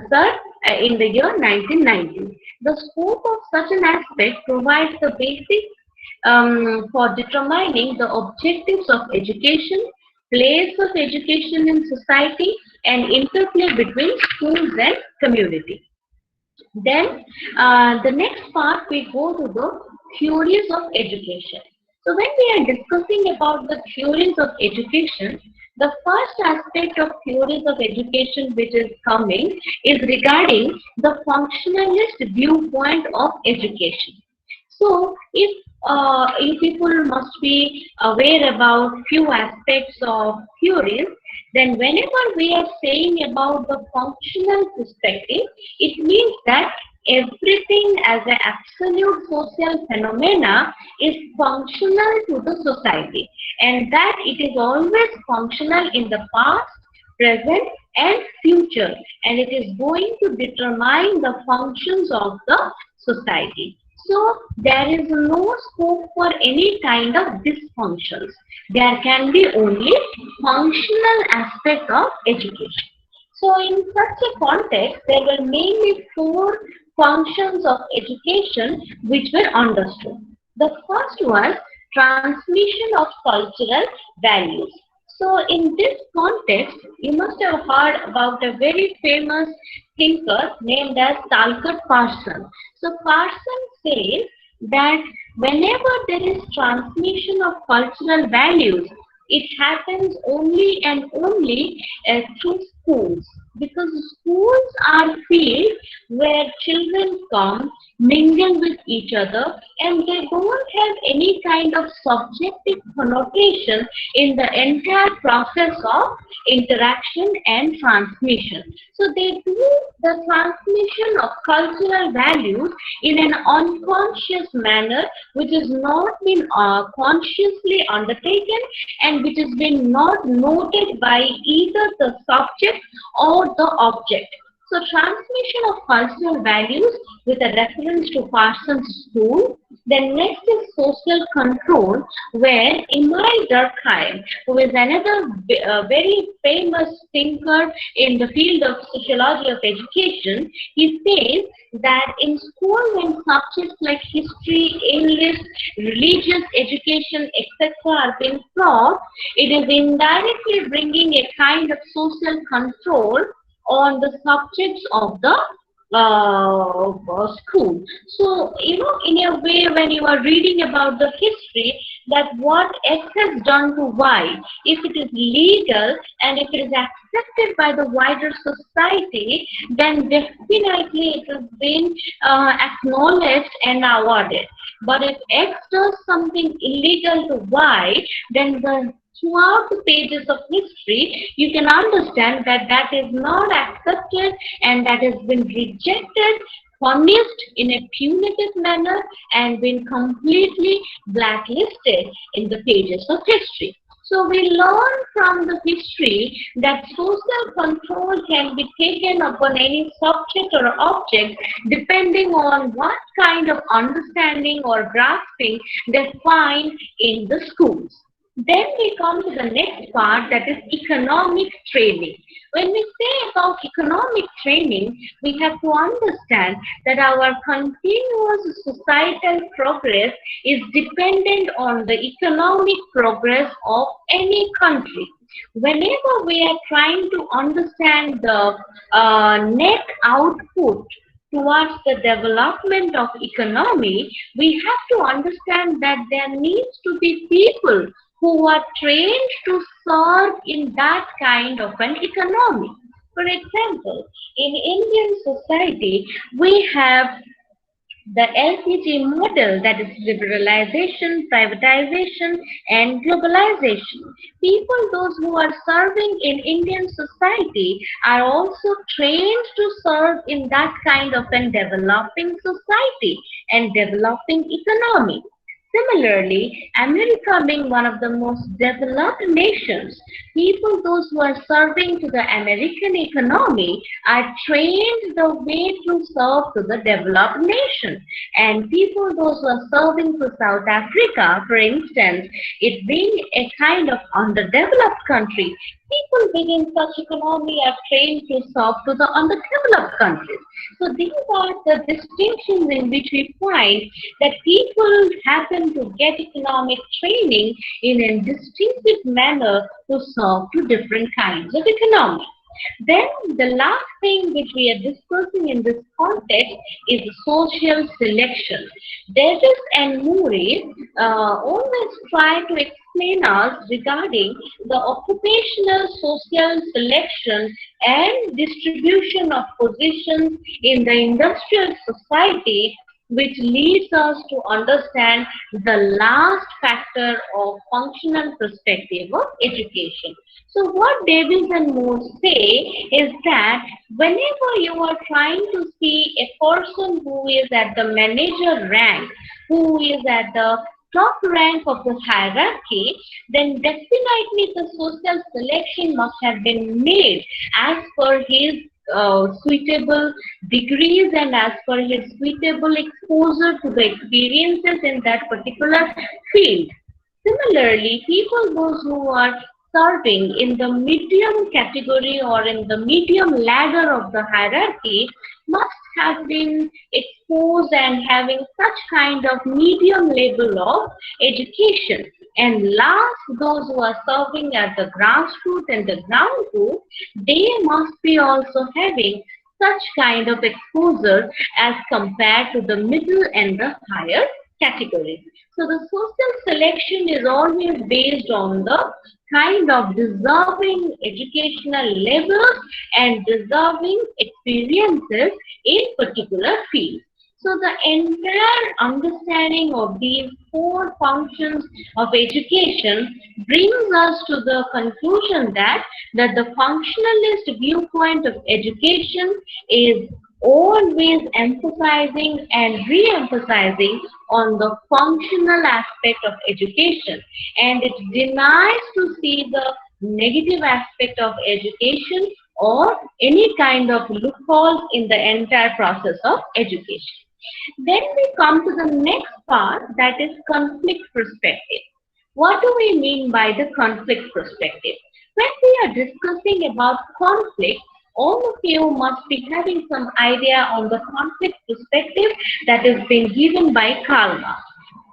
Sir, in the year 1990. The scope of such an aspect provides the basics for determining the objectives of education, place of education in society, and interplay between schools and community. Then the next part we go to the theories of education. So when we are discussing about the theories of education, the first aspect of theories of education which is coming is regarding the functionalist viewpoint of education. So if you people must be aware about few aspects of theories, then whenever we are saying about the functional perspective, it means that everything as an absolute social phenomena is functional to the society, and that it is always functional in the past, present and future, and it is going to determine the functions of the society. So there is no scope for any kind of dysfunctions. There can be only functional aspect of education. So in such a context, there were mainly four functions of education which were understood. The first was transmission of cultural values. So in this context, you must have heard about a very famous thinker named as Talcott Parsons. So Parsons says that whenever there is transmission of cultural values, it happens only and only through schools, because schools are fields where children come, mingle with each other, and they don't have any kind of subjective connotation in the entire process of interaction and transmission. So they do the transmission of cultural values in an unconscious manner, which has not been consciously undertaken and which has been not noted by either the subject or the object. So transmission of cultural values with a reference to Parsons School. Then next is social control, where Emile Durkheim, who is another very famous thinker in the field of sociology of education, he says that in school when subjects like history, English, religious education, etc. are being taught, it is indirectly bringing a kind of social control on the subjects of the school. So, in a way, when you are reading about the history, that what X has done to Y, if it is legal and if it is accepted by the wider society, then definitely it has been acknowledged and awarded. But if X does something illegal to Y, then the throughout the pages of history, you can understand that that is not accepted and that has been rejected, punished in a punitive manner, and been completely blacklisted in the pages of history. So we learn from the history that social control can be taken upon any subject or object depending on what kind of understanding or grasping they find in the schools. Then we come to the next part, that is economic training. When we say about economic training, we have to understand that our continuous societal progress is dependent on the economic progress of any country. Whenever we are trying to understand the net output towards the development of economy, we have to understand that there needs to be people who are trained to serve in that kind of an economy. For example, in Indian society, we have the LPG model, that is liberalization, privatization, and globalization. People, those who are serving in Indian society, are also trained to serve in that kind of a developing society and developing economy. Similarly, America being one of the most developed nations, people those who are serving to the American economy are trained the way to serve to the developed nation. And people those who are serving to South Africa, for instance, it being a kind of underdeveloped country, people within such economy are trained to serve to the underdeveloped countries. So these are the distinctions in which we find that people happen to get economic training in a distinctive manner to serve to different kinds of economy. Then the last thing which we are discussing in this context is social selection. Davis and Murray always try to explain us regarding the occupational social selection and distribution of positions in the industrial society, which leads us to understand the last factor of functional perspective of education. So what Davis and Moore say is that whenever you are trying to see a person who is at the manager rank, who is at the top rank of the hierarchy, then definitely the social selection must have been made as per his suitable degrees and as per his suitable exposure to the experiences in that particular field. Similarly, people those who are serving in the medium category or in the medium ladder of the hierarchy must have been exposed and having such kind of medium level of education. And last, those who are serving at the grassroots and the ground root, they must be also having such kind of exposure as compared to the middle and the higher categories. So the social selection is always based on the kind of deserving educational levels and deserving experiences in particular fields. So the entire understanding of these four functions of education brings us to the conclusion that the functionalist viewpoint of education is always emphasizing and re-emphasizing on the functional aspect of education, and it denies to see the negative aspect of education or any kind of loopholes in the entire process of education. Then we come to the next part, that is conflict perspective. What do we mean by the conflict perspective? When we are discussing about conflict, all of you must be having some idea on the conflict perspective that is being given by Karl Marx.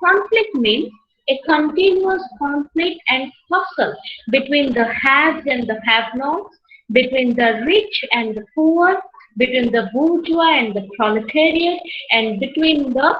Conflict means a continuous conflict and tussle between the haves and the have-nots, between the rich and the poor, between the bourgeois and the proletariat, and between the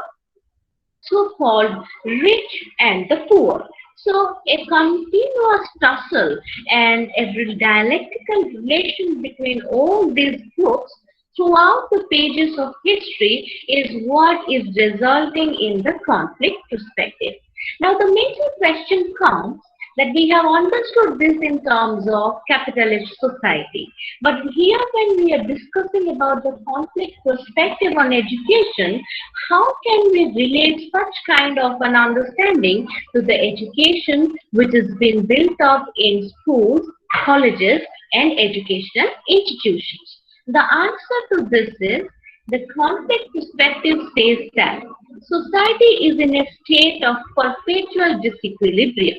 so-called rich and the poor. So a continuous tussle and a dialectical relation between all these groups throughout the pages of history is what is resulting in the conflict perspective. Now the major question comes that we have understood this in terms of capitalist society. But here when we are discussing about the conflict perspective on education, how can we relate such kind of an understanding to the education which has been built up in schools, colleges and educational institutions? The answer to this is the conflict perspective says that society is in a state of perpetual disequilibrium,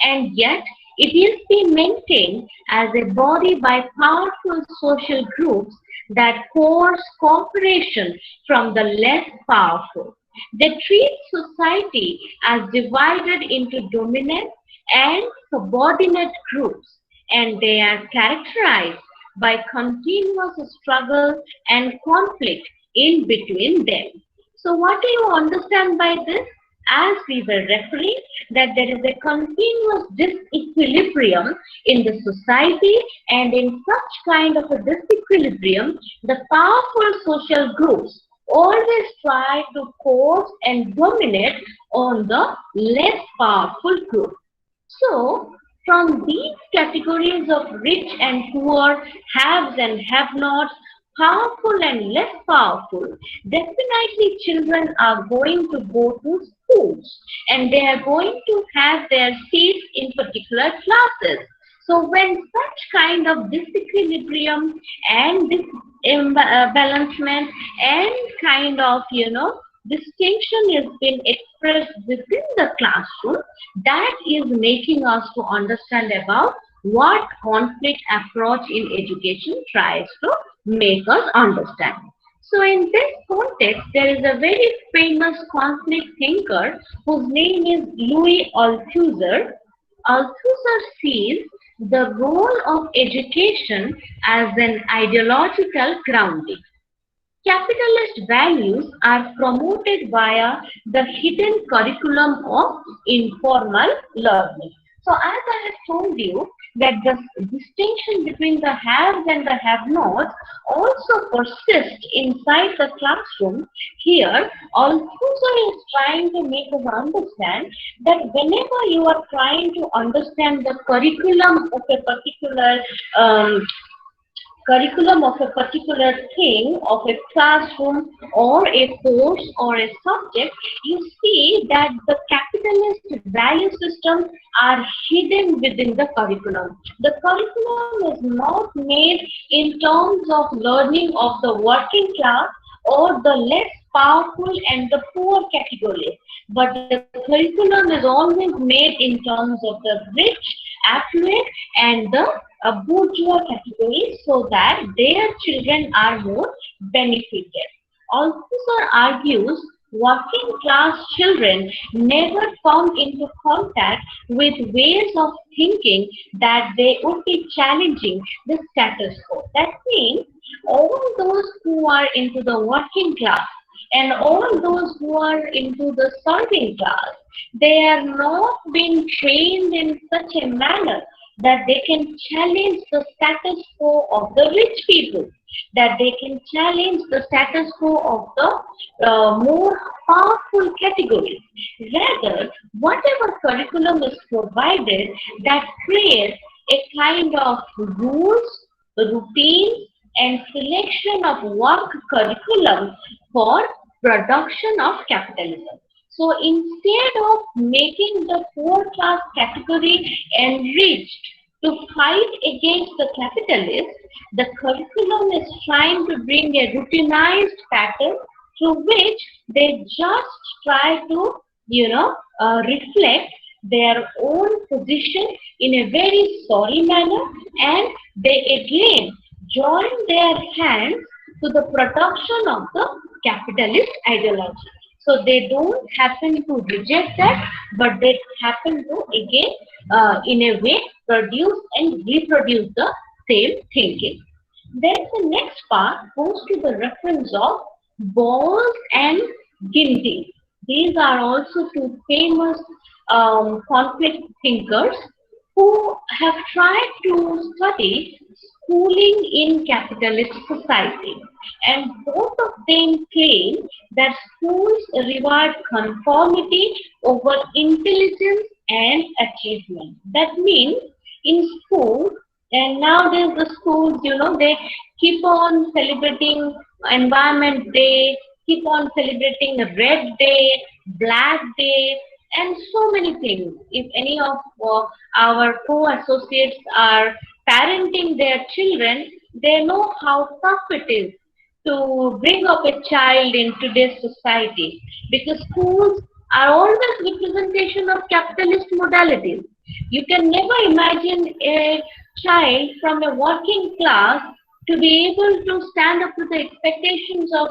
and yet it is being maintained as a body by powerful social groups that coerce cooperation from the less powerful. They treat society as divided into dominant and subordinate groups, and they are characterized by continuous struggle and conflict in between them. So what do you understand by this? As we were referring, that there is a continuous disequilibrium in the society, and in such kind of a disequilibrium, the powerful social groups always try to coerce and dominate on the less powerful group. So, from these categories of rich and poor, haves and have-nots, powerful and less powerful, definitely children are going to go to schools and they are going to have their seats in particular classes. So when such kind of disequilibrium and this imbalancement and kind of, distinction is being expressed within the classroom, that is making us to understand about what conflict approach in education tries to make us understand. So in this context, there is a very famous conflict thinker whose name is Louis Althusser. Althusser sees the role of education as an ideological grounding. Capitalist values are promoted via the hidden curriculum of informal learning. So as I have told you that the distinction between the haves and the have-nots also persists inside the classroom. Here, Althusser is trying to make us understand that whenever you are trying to understand the curriculum of a particular thing, of a classroom or a course or a subject, you see that the capitalist value systems are hidden within the curriculum. The curriculum is not made in terms of learning of the working class or the less powerful and the poor categories, but the curriculum is always made in terms of the rich, affluent and the bourgeois categories, so that their children are more benefited. Althusser argues working class children never come into contact with ways of thinking that they would be challenging the status quo. That means all those who are into the working class and all those who are into the serving class, they are not being trained in such a manner that they can challenge the status quo of the rich people, that they can challenge the status quo of the more powerful categories. Rather, whatever curriculum is provided, that creates a kind of rules, routines, and selection of work curriculum for production of capitalism. So instead of making the poor class category enriched to fight against the capitalists, the curriculum is trying to bring a routinized pattern through which they just try to, reflect their own position in a very sorry manner, and they again join their hands to the production of the capitalist ideology. So they don't happen to reject that, but they happen to again, in a way, produce and reproduce the same thinking. Then the next part goes to the reference of Bowles and Ginty. These are also two famous conflict thinkers who have tried to study schooling in capitalist society. And both of them claim that schools reward conformity over intelligence and achievement. That means in school, and nowadays the schools, they keep on celebrating Environment Day, keep on celebrating Red Day, Black Day, and so many things. If any of our co-associates are parenting their children, they know how tough it is to bring up a child in today's society, because schools are always representation of capitalist modalities. You can never imagine a child from a working class to be able to stand up to the expectations of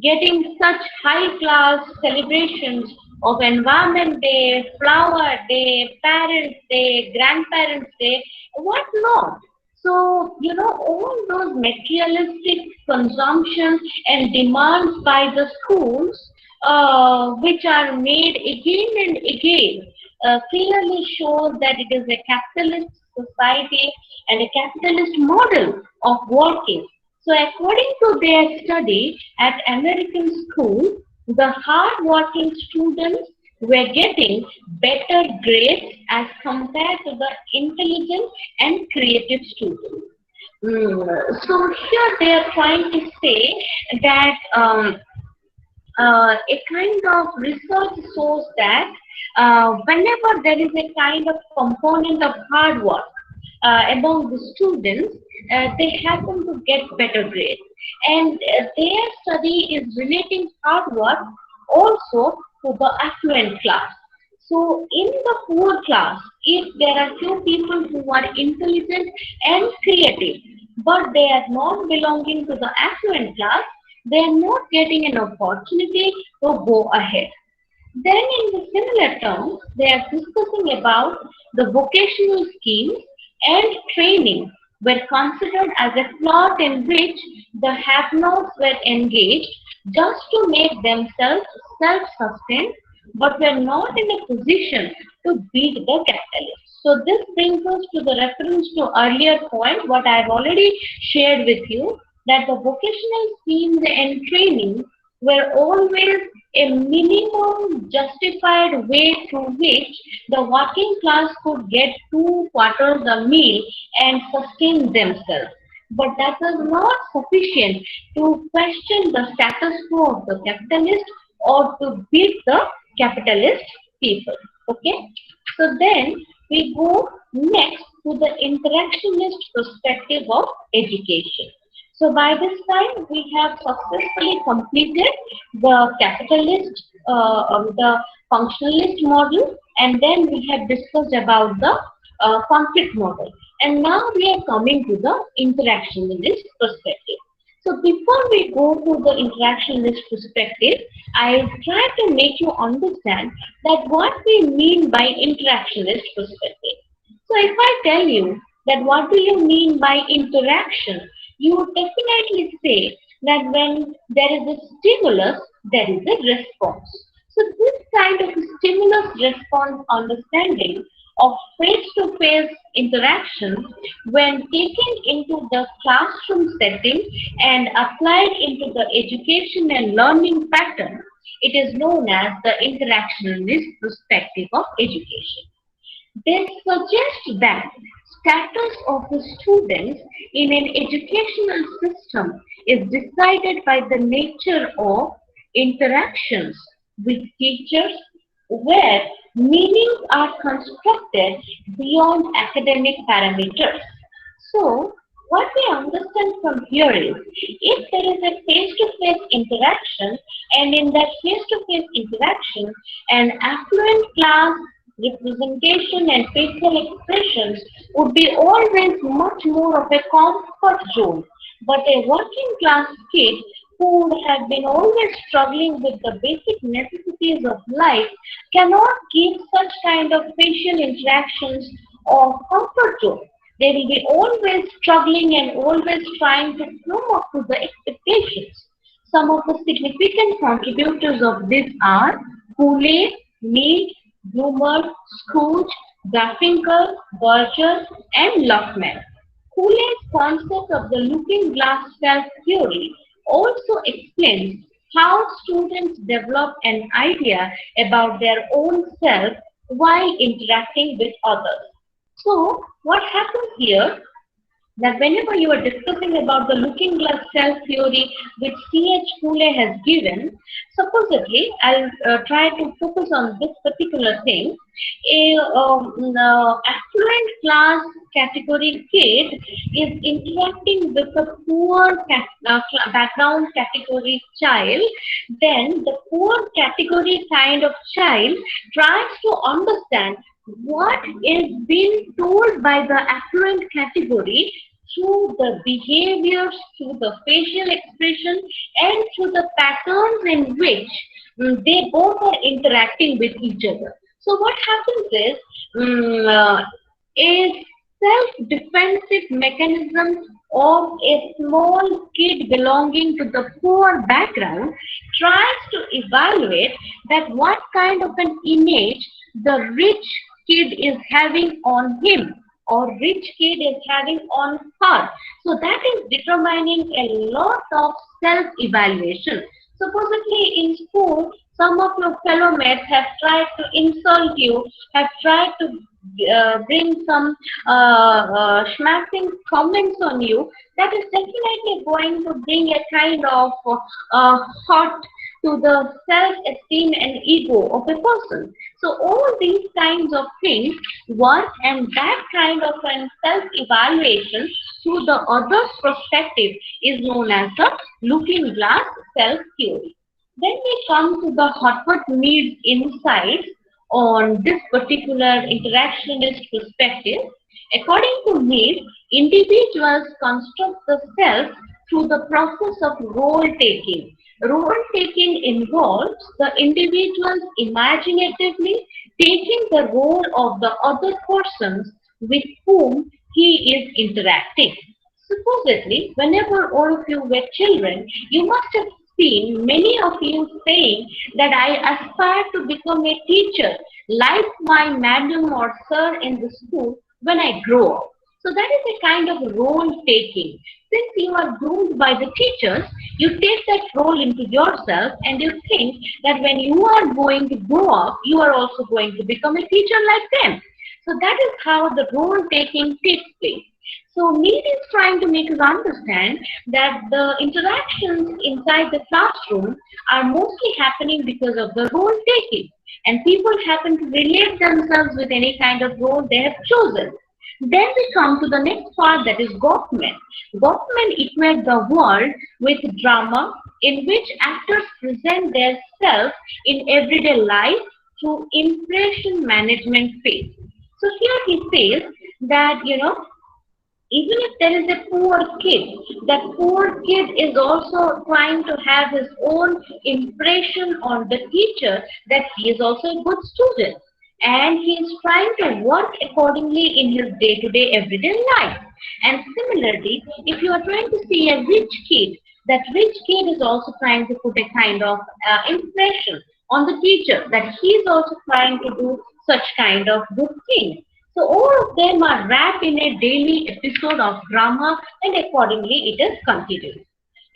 getting such high class celebrations of Environment Day, Flower Day, Parents Day, Grandparents Day, what not? So, all those materialistic consumptions and demands by the schools, which are made again and again, clearly shows that it is a capitalist society and a capitalist model of working. So, according to their study at American school, the hard-working students were getting better grades as compared to the intelligent and creative students. So here they are trying to say that a kind of research shows that whenever there is a kind of component of hard work among the students, they happen to get better grades. And their study is relating hard work also to the affluent class. So in the poor class, if there are few people who are intelligent and creative, but they are not belonging to the affluent class, they are not getting an opportunity to go ahead. Then in the similar terms, they are discussing about the vocational schemes and training were considered as a plot in which the have-nots were engaged just to make themselves self-sustained, but were not in a position to beat the capitalists. So this brings us to the reference to earlier point, what I've already shared with you, that the vocational schemes and training were always a minimum justified way through which the working class could get 2 quarters a meal and sustain themselves. But that was not sufficient to question the status quo of the capitalist or to beat the capitalist people. Okay? So then we go next to the interactionist perspective of education. So by this time, we have successfully completed the capitalist, the functionalist model, and then we have discussed about the conflict model. And now we are coming to the interactionist perspective. So before we go to the interactionist perspective, I try to make you understand that what we mean by interactionist perspective. So if I tell you that what do you mean by interaction, you would definitely say that when there is a stimulus, there is a response. So this kind of stimulus response understanding of face-to-face interaction, when taken into the classroom setting and applied into the education and learning pattern, it is known as the interactionist perspective of education. They suggest that status of the students in an educational system is decided by the nature of interactions with teachers, where meanings are constructed beyond academic parameters. So, what we understand from here is, if there is a face-to-face interaction, and in that face-to-face interaction, an affluent class representation and facial expressions would be always much more of a comfort zone. But a working class kid who would have been always struggling with the basic necessities of life cannot give such kind of facial interactions or comfort zone. They will be always struggling and always trying to come up to the expectations. Some of the significant contributors of this are Kool-Aid, Mead, Bloomer, Scrooge, Garfinkel, Berger, and Luckman. Kool-Aid's concept of the looking glass self theory also explains how students develop an idea about their own self while interacting with others. So what happens here, that whenever you are discussing about the looking glass self theory which C.H. Cooley has given, supposedly I'll try to focus on this particular thing. Affluent class category kid is interacting with a poor background category child, then the poor category kind of child tries to understand what is being told by the affluent category through the behaviors, through the facial expression, and through the patterns in which they both are interacting with each other. So what happens is self-defensive mechanism of a small kid belonging to the poor background tries to evaluate that what kind of an image the rich kid is having on him or rich kid is having on her. So that is determining a lot of self-evaluation. Supposedly in school, some of your fellow mates have tried to insult you, have tried to bring some smashing comments on you. That is definitely going to bring a kind of hurt to the self-esteem and ego of a person. So all these kinds of things work, and that kind of an self-evaluation through the other's perspective is known as the looking glass self-theory. Then we come to the Harvard Mead's insights on this particular interactionist perspective. According to Mead, individuals construct the self through the process of role taking. Role taking involves the individuals imaginatively taking the role of the other persons with whom he is interacting. Supposedly, whenever all of you were children, you must have seen many of you saying that I aspire to become a teacher like my madam or sir in the school when I grow up. So that is a kind of role taking. Since you are groomed by the teachers, you take that role into yourself and you think that when you are going to grow up, you are also going to become a teacher like them. So that is how the role taking takes place. So Mead is trying to make us understand that the interactions inside the classroom are mostly happening because of the role taking. And people happen to relate themselves with any kind of role they have chosen. Then we come to the next part, that is Goffman. Goffman equates the world with drama in which actors present their self in everyday life through impression management phase. So here he says that, even if there is a poor kid, that poor kid is also trying to have his own impression on the teacher that he is also a good student. And he is trying to work accordingly in his day-to-day everyday life. And similarly, if you are trying to see a rich kid, that rich kid is also trying to put a kind of impression on the teacher that he is also trying to do such kind of good things. So all of them are wrapped in a daily episode of drama, and accordingly it is continued.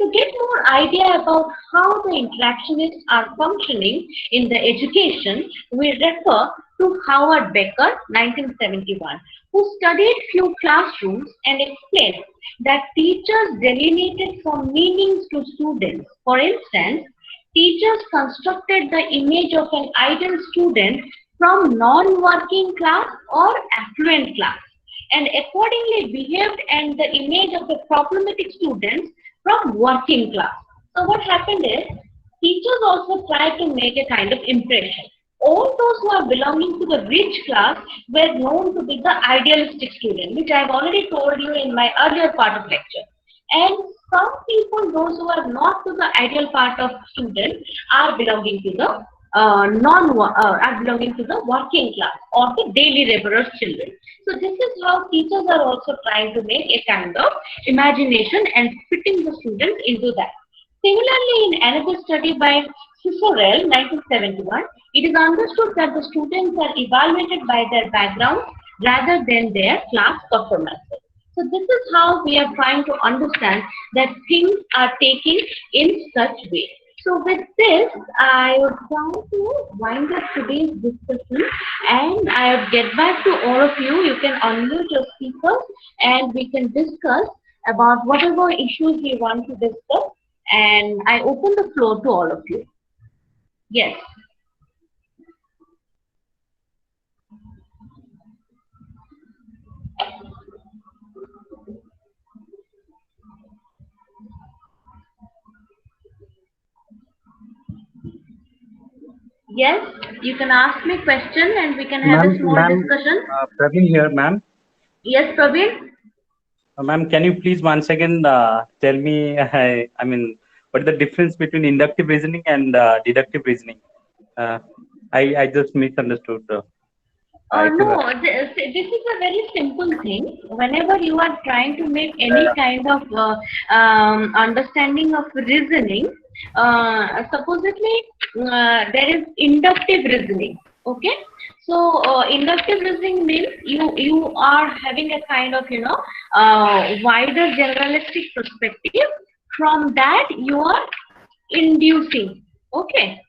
To get more idea about how the interactionists are functioning in the education, we refer to Howard Becker, 1971, who studied few classrooms and explained that teachers delineated some meanings to students. For instance, teachers constructed the image of an ideal student from non-working class or affluent class, and accordingly behaved and the image of a problematic student from working class. So what happened is, teachers also tried to make a kind of impression. All those who are belonging to the rich class were known to be the idealistic student, which I have already told you in my earlier part of lecture. And some people, those who are not to the ideal part of student, are belonging to the are belonging to the working class or the daily laborers children. So this is how teachers are also trying to make a kind of imagination and fitting the students into that. Similarly, in another study by Cisorel, 1971, it is understood that the students are evaluated by their background rather than their class performances. So this is how we are trying to understand that things are taken in such way. So with this, I would try to wind up today's discussion, and I would get back to all of you. You can unmute your speakers and we can discuss about whatever issues we want to discuss. And I open the floor to all of you. Yes. Yes, you can ask me question and we can have a small Ma'am, discussion. Praveen here, ma'am. Yes, Praveen? Ma'am, can you please once again tell me, I mean, what is the difference between inductive reasoning and deductive reasoning? Uh, I just misunderstood. If you, No, this is a very simple thing. Whenever you are trying to make any kind of understanding of reasoning, supposedly there is inductive reasoning. Okay, so inductive reasoning means you are having a kind of wider generalistic perspective. From that, you are inducing. Okay.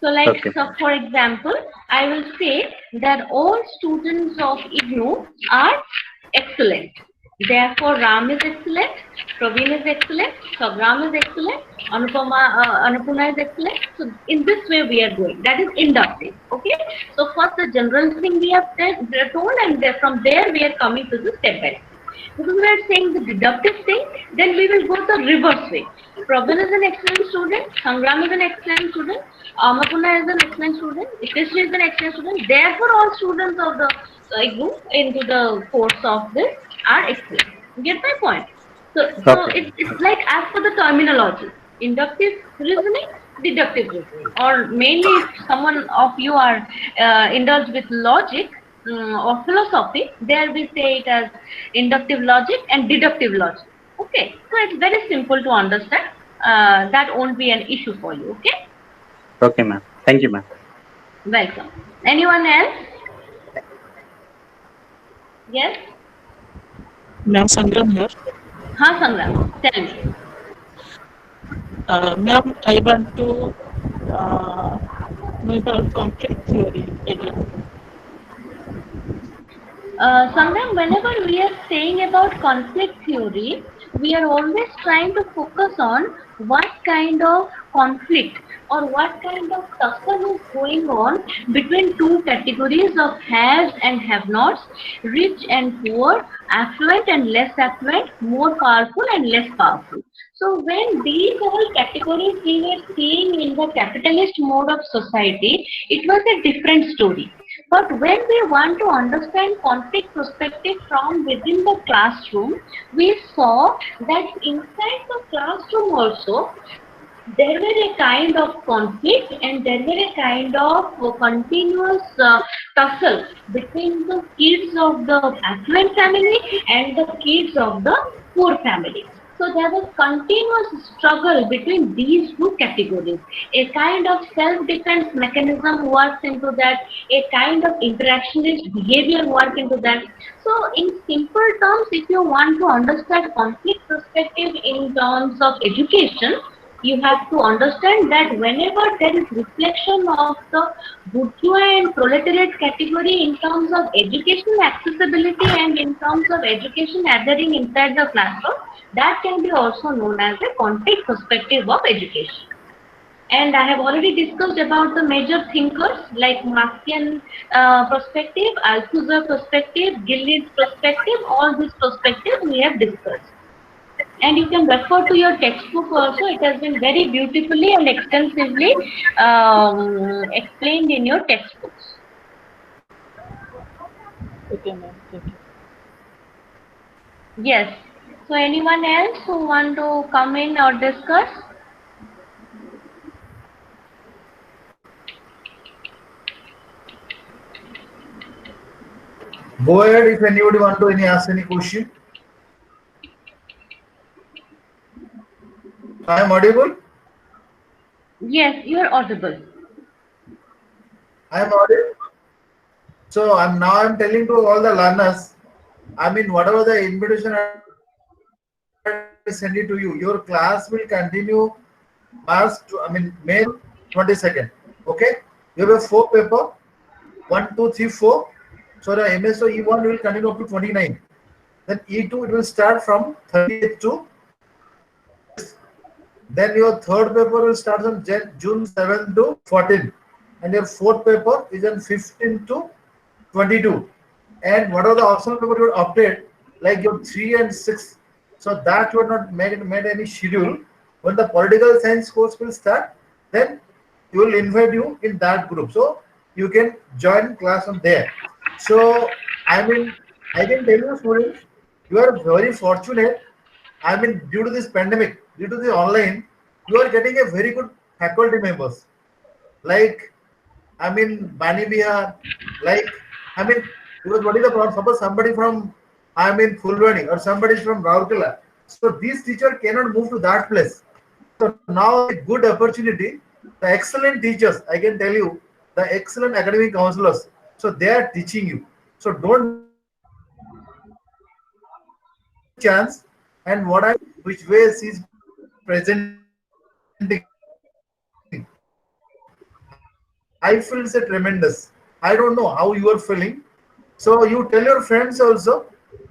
So, like, okay, so for example, I will say that all students of IGNOU are excellent. Therefore, Ram is excellent, Praveen is excellent, Sagram is excellent, Anupama is excellent. So, in this way, we are going. That is inductive. Okay. So, first the general thing we have told, and from there we are coming to the step by step. Because we are saying the deductive thing, then we will go the reverse way. Praveen is an excellent student, Sangram is an excellent student, Amapuna is an excellent student, Ikeshri is an excellent student. Therefore, all students of the group into the course of this are excellent. You get my point? So okay, it's like as per the terminology, inductive reasoning, deductive reasoning, or mainly if someone of you are indulged with logic or philosophy, there we say it as inductive logic and deductive logic. Okay, so it's very simple to understand. That won't be an issue for you. Okay, okay, ma'am. Thank you, ma'am. welcome. Anyone else? Yes. Ma'am, Sangram here. Ha, Sangram, tell me. Ma'am, I want to know about conflict theory again. Sangram, whenever we are saying about conflict theory, we are always trying to focus on what kind of conflict or what kind of tussle is going on between two categories of haves and have-nots, rich and poor, affluent and less affluent, more powerful and less powerful. So when these all categories we were seeing in the capitalist mode of society, it was a different story. But when we want to understand conflict perspective from within the classroom, we saw that inside the classroom also there were a kind of conflict and there were a kind of continuous tussle between the kids of the affluent family and the kids of the poor family. So there was continuous struggle between these two categories. A kind of self-defense mechanism works into that. A kind of interactionist behavior works into that. So in simple terms, if you want to understand conflict perspective in terms of education, you have to understand that whenever there is reflection of the bourgeois and proletariat category in terms of education accessibility and in terms of education adhering inside the classroom, that can be also known as a conflict perspective of education. And I have already discussed about the major thinkers like Marxian perspective, Althusser perspective, Gillies perspective, all these perspectives we have discussed. And you can refer to your textbook also. It has been very beautifully and extensively explained in your textbooks. Okay, ma'am. Thank you. Yes. So anyone else who want to come in or discuss? Go ahead if anybody want to ask any question. I am audible? Yes, you are audible. I am audible. So I'm telling to all the learners, I mean whatever the invitation I send it to you, your class will continue May 22nd. Okay, you have a 4 paper, 1, 2, 3, 4. So the MSO E1 will continue up to 29. Then E2 it will start from 30th to. Then your third paper will start on June 7 to 14, and your fourth paper is on 15 to 22. And what are the optional paper you would update, like your 3 and 6? So that you are not made any schedule. When the political science course will start, then you will invite you in that group. So you can join class on there. So I mean, I can tell you, students, you are very fortunate. I mean, due to this pandemic, due to the online, you are getting a very good faculty members. Like, I mean, Bani Bihar, like, I mean, because what is the problem? Suppose somebody from, I mean, Fulwani or somebody is from Raurkela. So these teacher cannot move to that place. So now a good opportunity. The excellent teachers, I can tell you, the excellent academic counselors. So they are teaching you. So don't chance, and what I which ways is presenting. I feel it's a tremendous. I don't know how you are feeling. So you tell your friends also,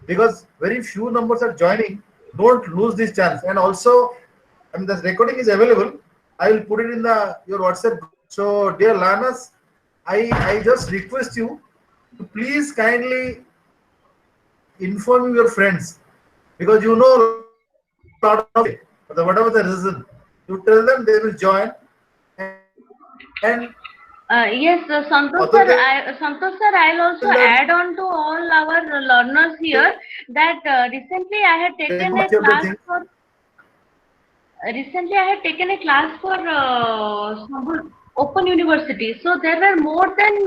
because very few numbers are joining. Don't lose this chance. And also, I mean, the recording is available. I will put it in the your WhatsApp group. So dear learners, I just request you to please kindly inform your friends, because you know lot of whatever the reason, you tell them, they will join. And Yes, Santosh sir, I'll also add on to all our learners here that recently I had taken a class for Open University. So there were more than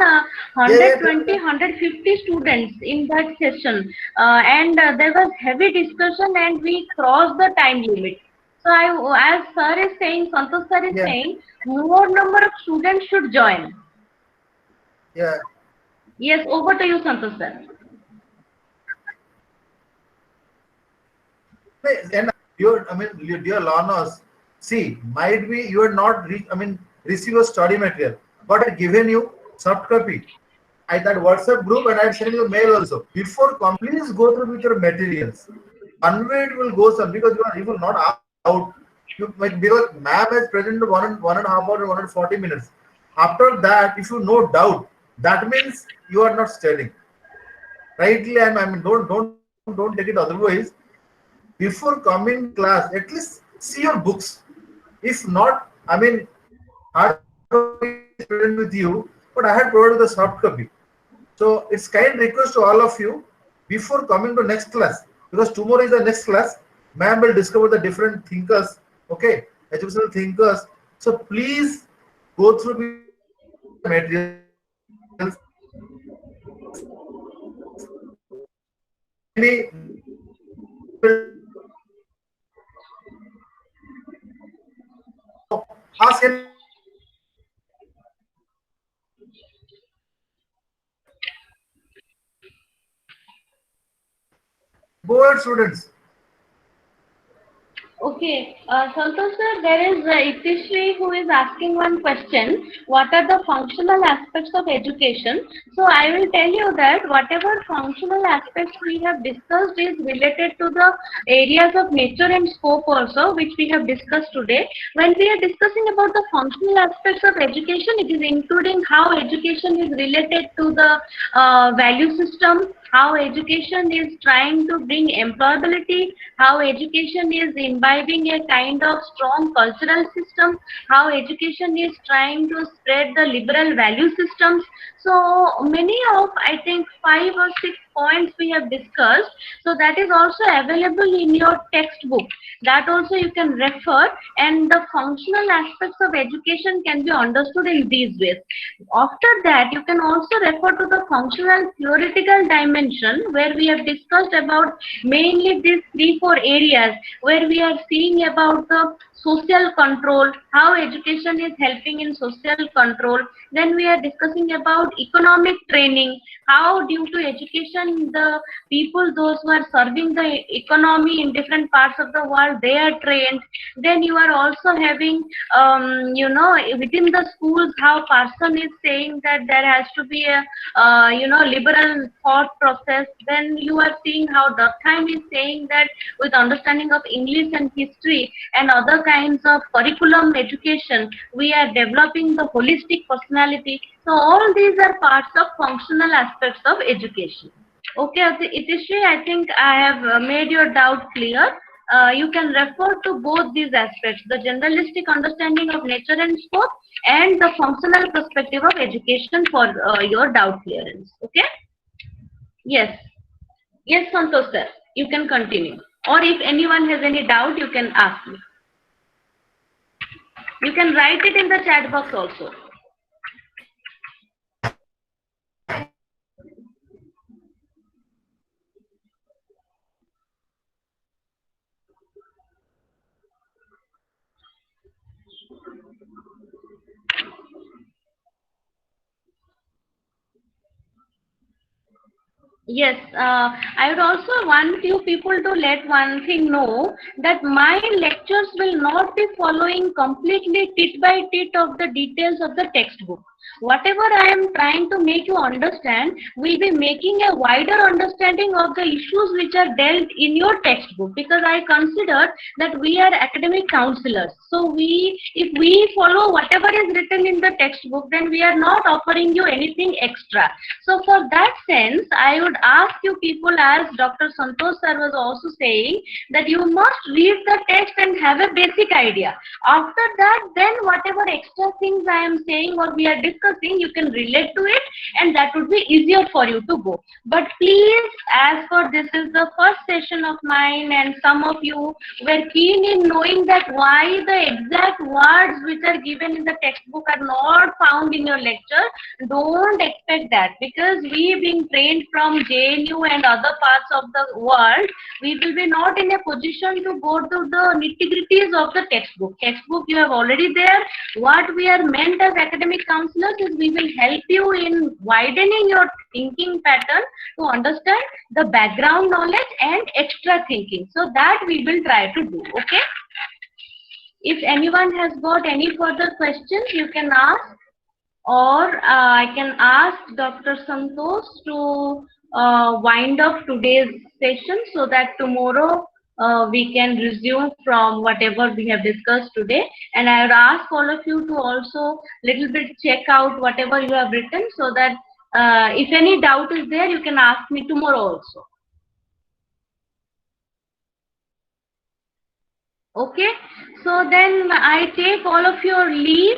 120, 150 students in that session, and there was heavy discussion, and we crossed the time limit. So as sir is saying, Santosh sir is saying, more number of students should join. Yeah. Yes, over to you, Santosh sir. And dear learners, see, might be you are not receive a study material, but I given you soft copy at that WhatsApp group, and I am sending you mail also. Before please go through with your materials. One way it will go some, because you will not out. Because map has presented 1.5 hours, 140 minutes. After that, if you no doubt, that means you are not studying. Rightly, don't take it otherwise. Before coming class, at least see your books. If not, hard copy is present with you, but I had provided the soft copy. So it's kind request to all of you, before coming to next class, because tomorrow is the next class. Ma'am will discover the different thinkers, okay, educational thinkers. So please go through the materials. Ask any. Go ahead, students. Okay, Santosh sir, there is Itishri who is asking one question. What are the functional aspects of education? So I will tell you that whatever functional aspects we have discussed is related to the areas of nature and scope also, which we have discussed today. When we are discussing about the functional aspects of education, it is including how education is related to the value system, how education is trying to bring employability, how education is imbibing a kind of strong cultural system, how education is trying to spread the liberal value systems. So many of, I think, 5 or 6 points we have discussed. So that is also available in your textbook. That also you can refer, and the functional aspects of education can be understood in these ways. After that, you can also refer to the functional theoretical dimension, where we have discussed about mainly these 3-4 areas, where we are seeing about the social control, how education is helping in social control. Then we are discussing about economic training, how due to education the people those who are serving the economy in different parts of the world, they are trained. Then you are also having within the schools how person is saying that there has to be a liberal thought process. Then you are seeing how Durkheim is saying that with understanding of English and history and other kinds of curriculum education, we are developing the holistic personality. So all these are parts of functional aspects of education. Okay, Itishri, I think I have made your doubt clear. You can refer to both these aspects, the generalistic understanding of nature and scope and the functional perspective of education for your doubt clearance. Okay? Yes. Yes, Santosh sir. You can continue. Or if anyone has any doubt, you can ask me. You can write it in the chat box also. Yes, I would also want you people to let one thing know that my lectures will not be following completely tit by tit of the details of the textbook. Whatever I am trying to make you understand will be making a wider understanding of the issues which are dealt in your textbook, because I consider that we are academic counselors. So if we follow whatever is written in the textbook, then we are not offering you anything extra. So for that sense, I would ask you people, as Dr. Santosh sir was also saying, that you must read the text and have a basic idea. After that, then whatever extra things I am saying or we are discussing, you can relate to it, and that would be easier for you to go. But please, as for this is the first session of mine, and some of you were keen in knowing that why the exact words which are given in the textbook are not found in your lecture, don't expect that, because we being trained from JNU and other parts of the world, we will be not in a position to go to the nitty-gritties of the textbook. Textbook you have already there. What we are meant as academic counselors is we will help you in widening your thinking pattern to understand the background knowledge and extra thinking. So that we will try to do. Okay. If anyone has got any further questions, you can ask, or I can ask Dr. Santosh to wind up today's session so that tomorrow we can resume from whatever we have discussed today. And I would ask all of you to also little bit check out whatever you have written, so that if any doubt is there, you can ask me tomorrow also. Okay, so then I take all of your leave.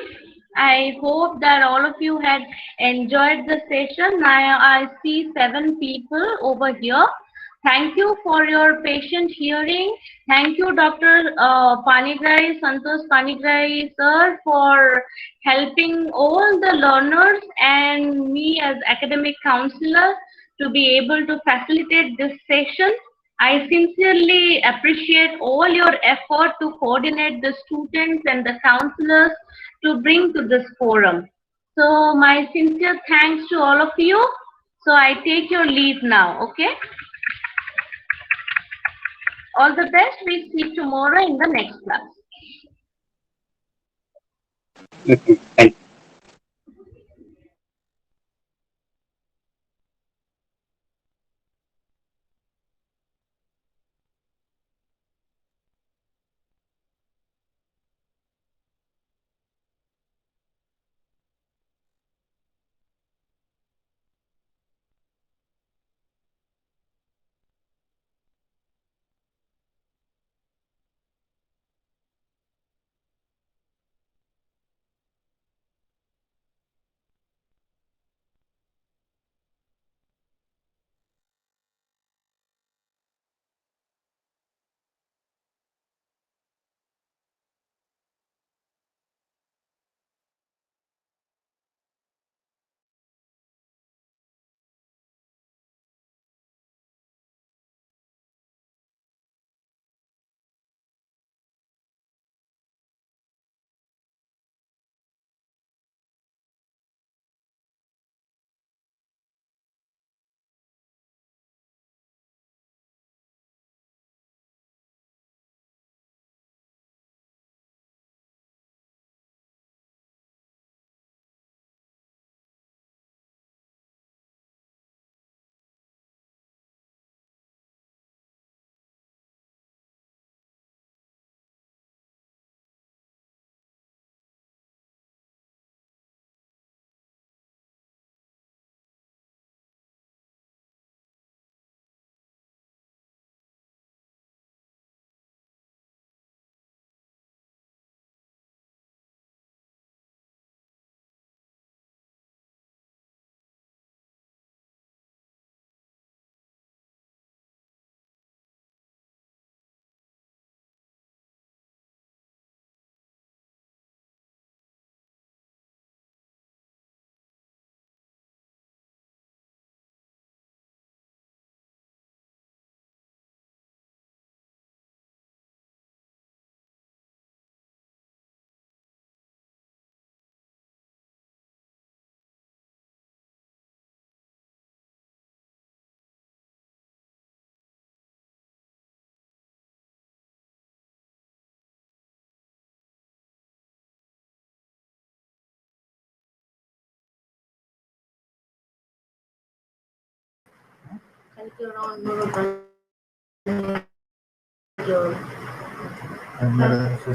I hope that all of you had enjoyed the session. I see 7 people over here. Thank you for your patient hearing. Thank you, Dr. Panigrahi, Santosh Panigrahi sir, for helping all the learners and me as academic counselor to be able to facilitate this session. I sincerely appreciate all your effort to coordinate the students and the counselors to bring to this forum. So my sincere thanks to all of you. So I take your leave now, okay? All the best. We see tomorrow in the next class. Thank you.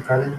challenge